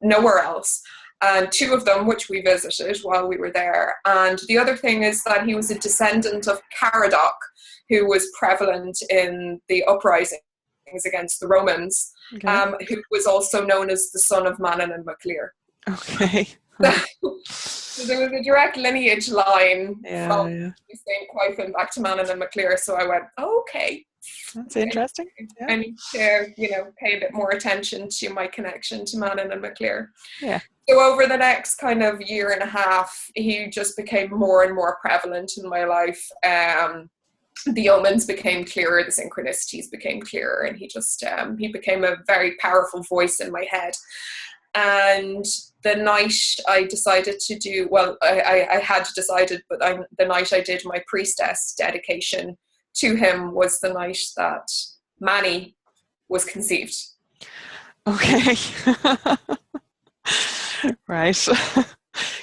nowhere else. And 2 of them, which we visited while we were there. And the other thing is that he was a descendant of Caradoc, who was prevalent in the uprisings against the Romans, who was also known as the son of Manon and MacLear. Okay. So there was a direct lineage line from St. Quaifan back to Manon and MacLear. So I went, oh, okay. That's interesting. I need to, you know, pay a bit more attention to my connection to Manon and MacLear. Yeah. So over the next kind of year and a half, he just became more and more prevalent in my life. The omens became clearer, the synchronicities became clearer, and he just he became a very powerful voice in my head. And the night I decided to do, well, I had decided, but the night I did my priestess dedication to him was the night that Manny was conceived. Okay. Right.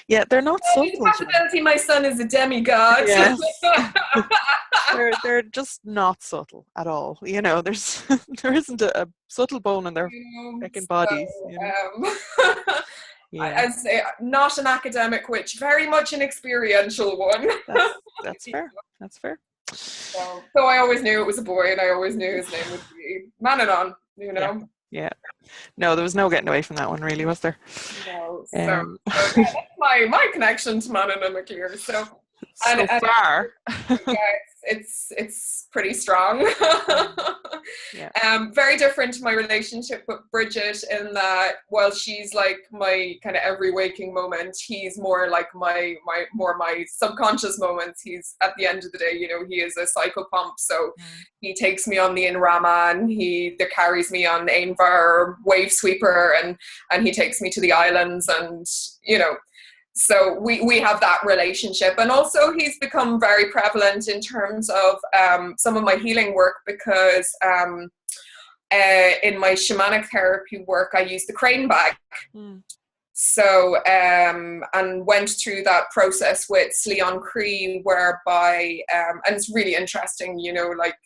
Yeah, they're not subtle. There's a possibility my son is a demigod. Yes. they're just not subtle at all. You know, there isn't a subtle bone in their freaking bodies. You know? I'd say not an academic witch, very much an experiential one. That's fair. That's fair. So I always knew it was a boy, and I always knew his name would be Manon, you know. Yeah. No, there was no getting away from that one, really, was there? No. So that's my connection to Manon and MacLear. So far, it's pretty strong. Very different to my relationship with Bridget, in that while she's like my kind of every waking moment, he's more like my subconscious moments. He's at the end of the day, you know, he is a psychopomp, so he takes me on the Inraman, he carries me on Ainvar Wave Sweeper, and he takes me to the islands, and you know. So we have that relationship. And also he's become very prevalent in terms of some of my healing work, because in my shamanic therapy work, I use the crane bag. So, and went through that process with Sleon Cree, whereby, and it's really interesting, you know, like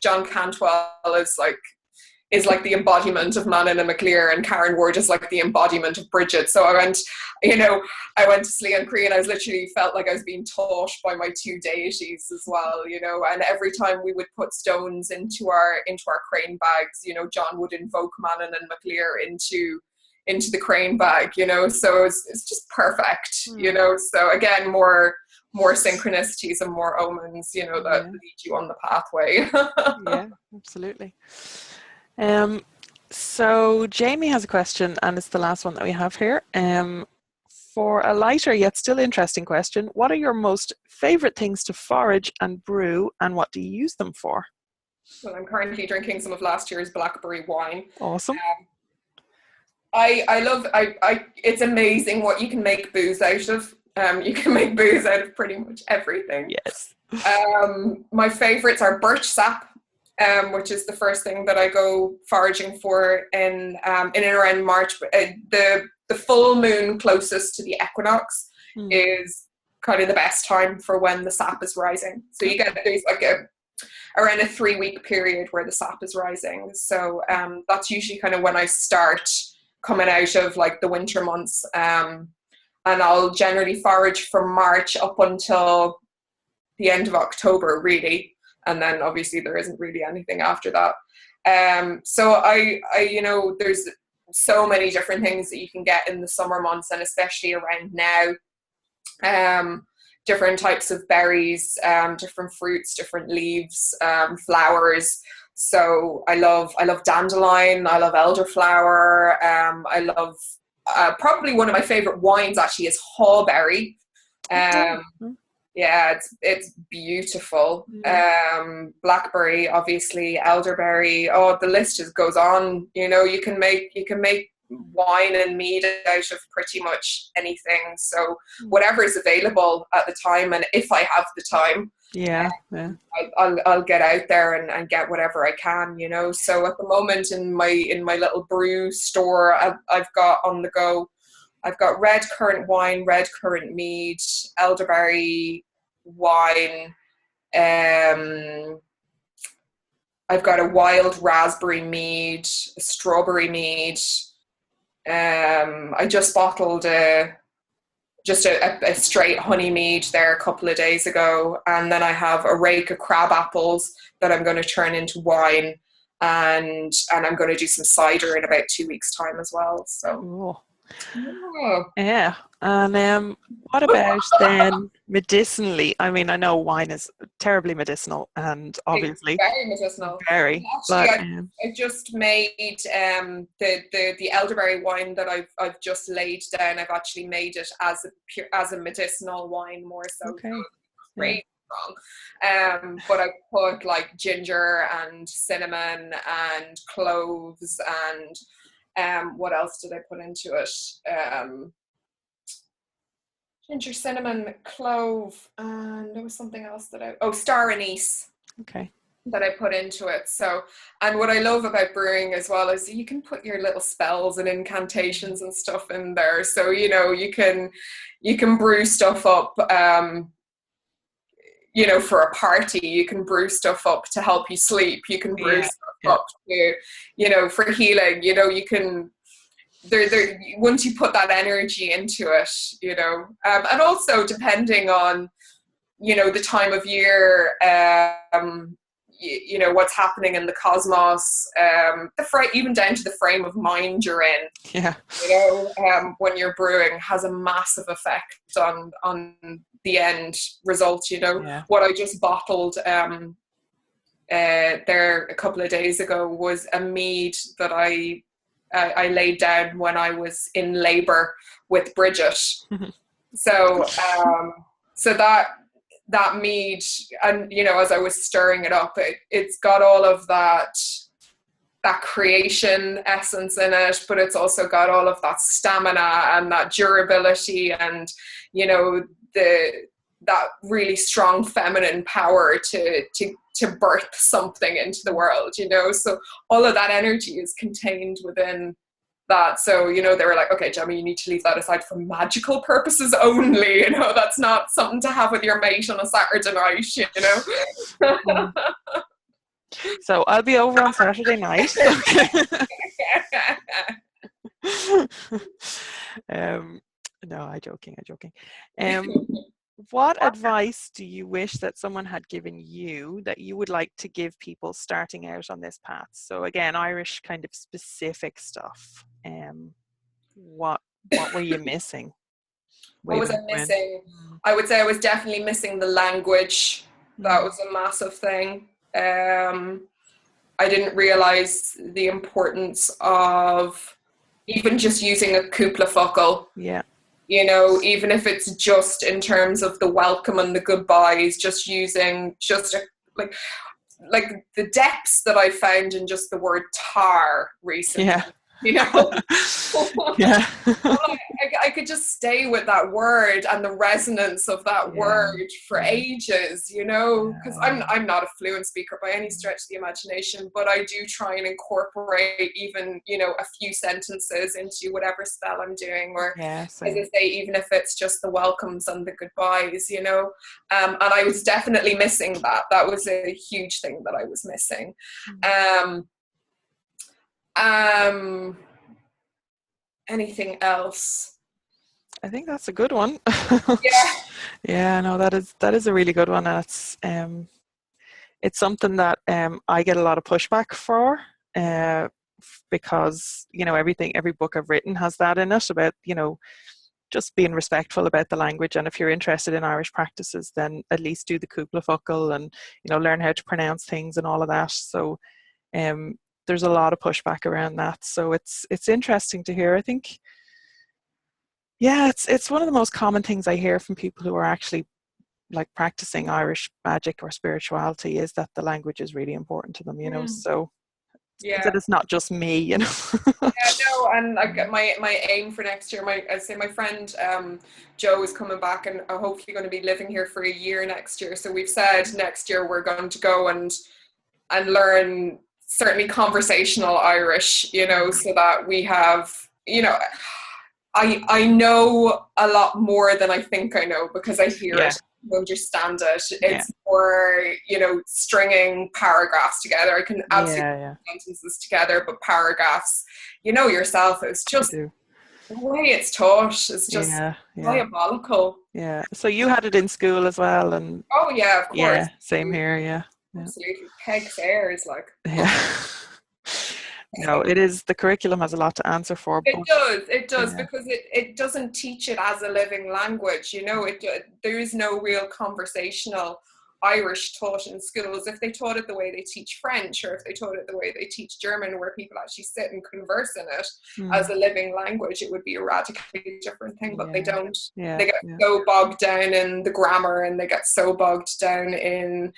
John Cantwell is like the embodiment of Manon and MacLear, and Karen Ward is like the embodiment of Bridget. So I went to Sleon Cree, and I was literally felt like I was being taught by my 2 deities as well, you know. And every time we would put stones into our crane bags, you know, John would invoke Manon and MacLear into the crane bag, you know. So it's just perfect, you know. So again, more synchronicities and more omens, you know, that lead you on the pathway. Yeah, absolutely. So Jamie has a question, and it's the last one that we have here. for a lighter yet still interesting question, what are your most favourite things to forage and brew, and what do you use them for? Well, I'm currently drinking some of last year's blackberry wine. Awesome. I love, it's amazing what you can make booze out of. You can make booze out of pretty much everything. Yes. My favourites are birch sap, which is the first thing that I go foraging for in and around March. The full moon closest to the equinox is kind of the best time for when the sap is rising. So you get, there's like around a 3-week period where the sap is rising. So that's usually kind of when I start coming out of like the winter months. And I'll generally forage from March up until the end of October, really. And then obviously there isn't really anything after that. So I there's so many different things that you can get in the summer months, and especially around now. Different types of berries, different fruits, different leaves, flowers. So I love dandelion, I love elderflower, I love probably one of my favorite wines actually is hawberry. Yeah, it's beautiful. Blackberry, obviously, elderberry. Oh, the list just goes on. You know, you can make wine and mead out of pretty much anything. So whatever is available at the time, and if I have the time, I'll get out there and get whatever I can. You know. So at the moment in my little brew store, I've got on the go. I've got red currant wine, red currant mead, elderberry wine. I've got a wild raspberry mead, a strawberry mead. I just bottled a straight honey mead there a couple of days ago, and then I have a rake of crab apples that I'm going to turn into wine, and I'm going to do some cider in about 2 weeks' time as well. So. Yeah. And what about then medicinally? I mean, I know wine is terribly medicinal, and obviously it's very medicinal. Very. Actually, I just made the elderberry wine that I've just laid down. I've actually made it as a medicinal wine more so. Okay. Great. Strong. But I put like ginger and cinnamon and cloves and what else did I put into it? Ginger, cinnamon, clove, and there was something else star anise. Okay. That I put into it. So, and what I love about brewing as well is you can put your little spells and incantations and stuff in there. So, you know, you can brew stuff up, you know, for a party. You can brew stuff up to help you sleep. You can brew stuff up to, you know, for healing. You know, you can, once you put that energy into it, you know, and also depending on, you know, the time of year, you know, what's happening in the cosmos, even down to the frame of mind you're in. Yeah. You know, when you're brewing has a massive effect on the end result. You know, what I just bottled there a couple of days ago was a mead that I laid down when I was in labour with Bridget. So that mead, and you know, as I was stirring it up, it's got all of that creation essence in it, but it's also got all of that stamina and that durability, and you know, that really strong feminine power to birth something into the world, you know. So all of that energy is contained within that. So, you know, they were like, okay, Gemma, you need to leave that aside for magical purposes only, you know. That's not something to have with your mate on a Saturday night, you know. So I'll be over on Saturday night. No, I'm joking. What advice do you wish that someone had given you that you would like to give people starting out on this path? So again, Irish kind of specific stuff. What were you missing? What was I missing? I would say I was definitely missing the language. That was a massive thing. I didn't realize the importance of even just using a cúpla focal. Yeah. you know, even if it's just in terms of the welcome and the goodbyes, just using like the depths that I found in just the word tar recently, Yeah. you know. Yeah. I could just stay with that word and the resonance of that word for ages, you know, because I'm not a fluent speaker by any stretch of the imagination, but I do try and incorporate even, you know, a few sentences into whatever spell I'm doing, or as I say, even if it's just the welcomes and the goodbyes, you know. And I was definitely missing that. That was a huge thing that I was missing. Anything else? I think that's a good one. Yeah. Yeah, no, that is a really good one, and it's something that I get a lot of pushback for, because, you know, every book I've written has that in it about, you know, just being respectful about the language, and if you're interested in Irish practices, then at least do the cúpla and, you know, learn how to pronounce things and all of that. So there's a lot of pushback around that. So it's interesting to hear. I think, yeah, it's one of the most common things I hear from people who are actually like practicing Irish magic or spirituality, is that the language is really important to them, you know. So that it's not just me, you know. No, and like my aim for next year, I say my friend Joe is coming back, and I'm hopefully going to be living here for a year next year. So we've said next year we're going to go and learn certainly conversational Irish, you know, so that we have, you know, I know a lot more than I think I know, because I hear it, understand it. It's more, you know, stringing paragraphs together. I can absolutely put sentences together, but paragraphs, you know yourself, it's just the way it's taught is just diabolical. Yeah. So you had it in school as well, and oh yeah, of course. Yeah, same here. Yeah. Absolutely, pegs airs like. Yeah. No, it is. The curriculum has a lot to answer for. It does, because it doesn't teach it as a living language. You know, there is no real conversational Irish taught in schools. If they taught it the way they teach French, or if they taught it the way they teach German, where people actually sit and converse in it as a living language, it would be a radically different thing. But they don't. They get so bogged down in the grammar, and they get so bogged down in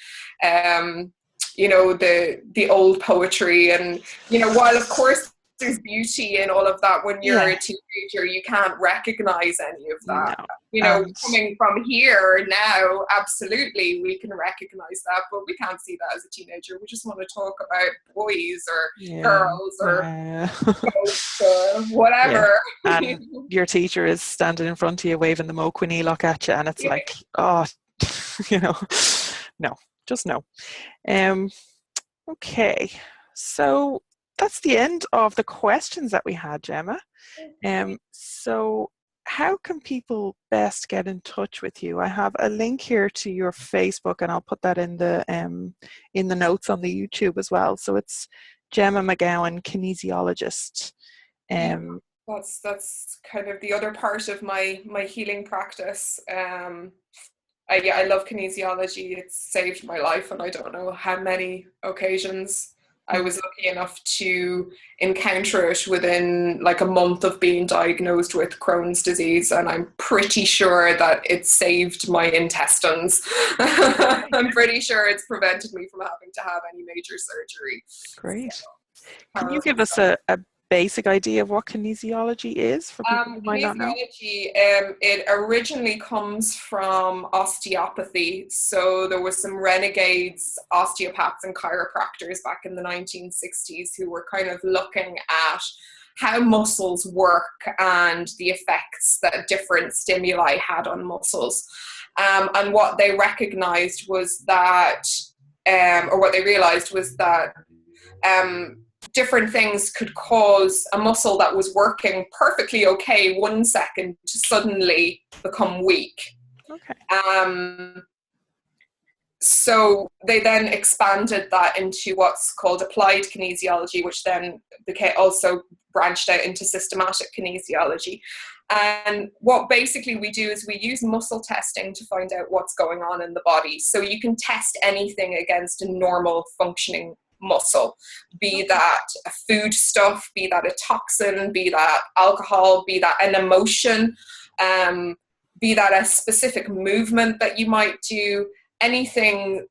you know, the old poetry, and, you know, while of course there's beauty in all of that, when you're a teenager you can't recognize any of that. You know, coming from here now, absolutely we can recognize that, but we can't see that as a teenager. We just want to talk about boys or girls or boats or whatever. And your teacher is standing in front of you waving the Mo Quinnilock at you, and it's like, oh, you know, no. Just no. Okay, so that's the end of the questions that we had, Gemma. So how can people best get in touch with you? I have a link here to your Facebook, and I'll put that in the notes on the YouTube as well. So it's Gemma McGowan, kinesiologist. That's kind of the other part of my healing practice. I love kinesiology. It's saved my life on I don't know how many occasions. I was lucky enough to encounter it within like a month of being diagnosed with Crohn's disease, and I'm pretty sure that it saved my intestines. I'm pretty sure it's prevented me from having to have any major surgery. Great. So, can you give us a basic idea of what kinesiology is for people who might not know? Kinesiology, it originally comes from osteopathy. So there was some renegades, osteopaths and chiropractors back in the 1960s who were kind of looking at how muscles work and the effects that different stimuli had on muscles. And what they recognized was that, or what they realized was that different things could cause a muscle that was working perfectly okay 1 second to suddenly become weak. Okay. So they then expanded that into what's called applied kinesiology, which then also branched out into systematic kinesiology. And what basically we do is we use muscle testing to find out what's going on in the body. So you can test anything against a normal functioning muscle, be that a food stuff, be that a toxin, be that alcohol, be that an emotion. be that a specific movement that you might do, anything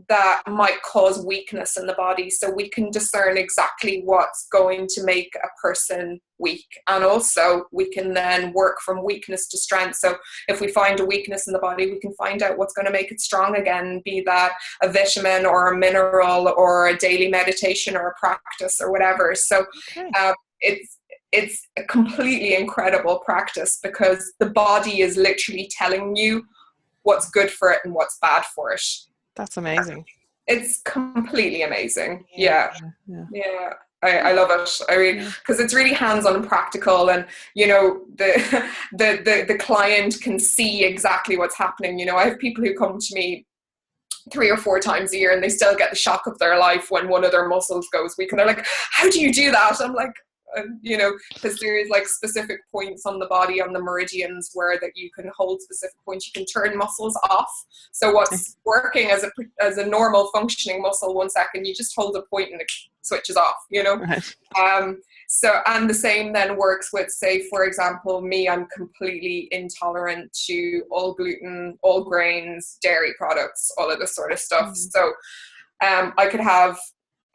that might cause weakness in the body, so we can discern exactly what's going to make a person weak. And also we can then work from weakness to strength. So if we find a weakness in the body, we can find out what's going to make it strong again, be that a vitamin or a mineral or a daily meditation or a practice or whatever. So it's a completely incredible practice, because the body is literally telling you what's good for it and what's bad for it. That's amazing. It's completely amazing. Yeah. I love it. I really, because it's really hands-on and practical, and you know, the client can see exactly what's happening. You know, I have people who come to me 3 or 4 times a year, and they still get the shock of their life when one of their muscles goes weak, and they're like, "How do you do that?" I'm like, you know, because there is like specific points on the body, on the meridians, where that you can hold specific points. You can turn muscles off. So what's working as a normal functioning muscle, 1 second, you just hold a point and it switches off, you know. Right. So, and the same then works with, say, for example, me, I'm completely intolerant to all gluten, all grains, dairy products, all of this sort of stuff. So I could have,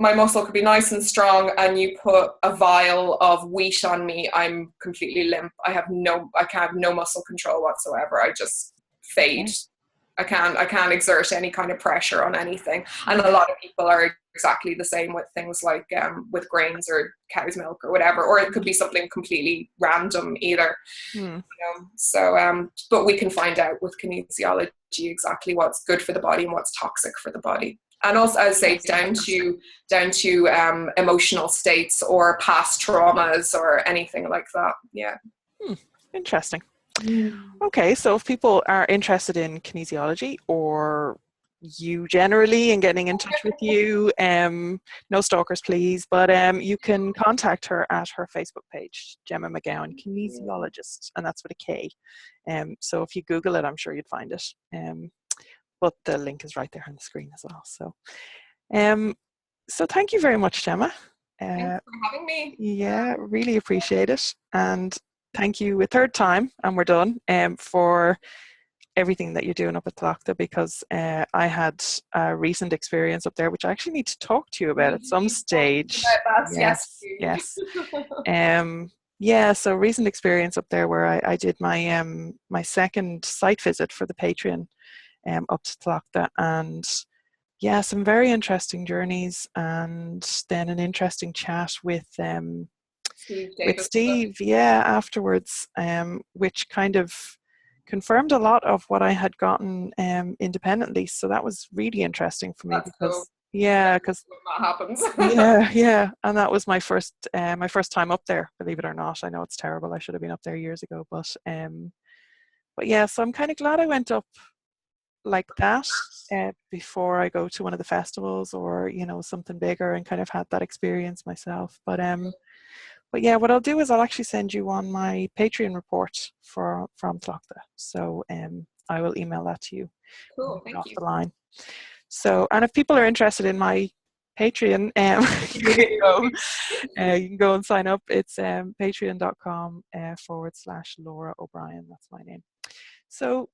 my muscle could be nice and strong, and you put a vial of wheat on me, I'm completely limp. I can have no muscle control whatsoever. I just fade. I can't exert any kind of pressure on anything. And a lot of people are exactly the same with things like with grains or cow's milk or whatever, or it could be something completely random either. You know? So but we can find out with kinesiology exactly what's good for the body and what's toxic for the body. And also, as I say, down to emotional states or past traumas or anything like that. Yeah. Interesting. Okay, so if people are interested in kinesiology, or you generally, and getting in touch with you, no stalkers please, but you can contact her at her Facebook page, Gemma McGowan, kinesiologist, and that's with a K. So if you Google it, I'm sure you'd find it. But the link is right there on the screen as well. So thank you very much, Gemma. Thanks for having me. Yeah, really appreciate it. And thank you a third time, and we're done, for everything that you're doing up at Tlachta, because I had a recent experience up there, which I actually need to talk to you about at some stage. Yes. Yeah, so recent experience up there where I did my my second site visit for the Patreon up to Tlachta, and yeah, some very interesting journeys, and then an interesting chat with Steve, afterwards, which kind of confirmed a lot of what I had gotten independently. So that was really interesting for me. That's because because that happens. And that was my first time up there, believe it or not. I know it's terrible. I should have been up there years ago, but yeah, so I'm kind of glad I went up like that before I go to one of the festivals, or you know, something bigger, and kind of had that experience myself. But yeah, what I'll do is I'll actually send you on my Patreon report from Tlachta. So I will email that to you. Cool, thank you. The line. So, and if people are interested in my Patreon, you can go and sign up. It's patreon.com/Lora O'Brien. That's my name. So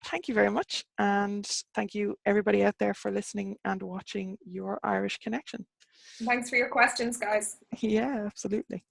thank you very much, and thank you everybody out there for listening and watching Your Irish Connection. Thanks for your questions, guys. Yeah, absolutely.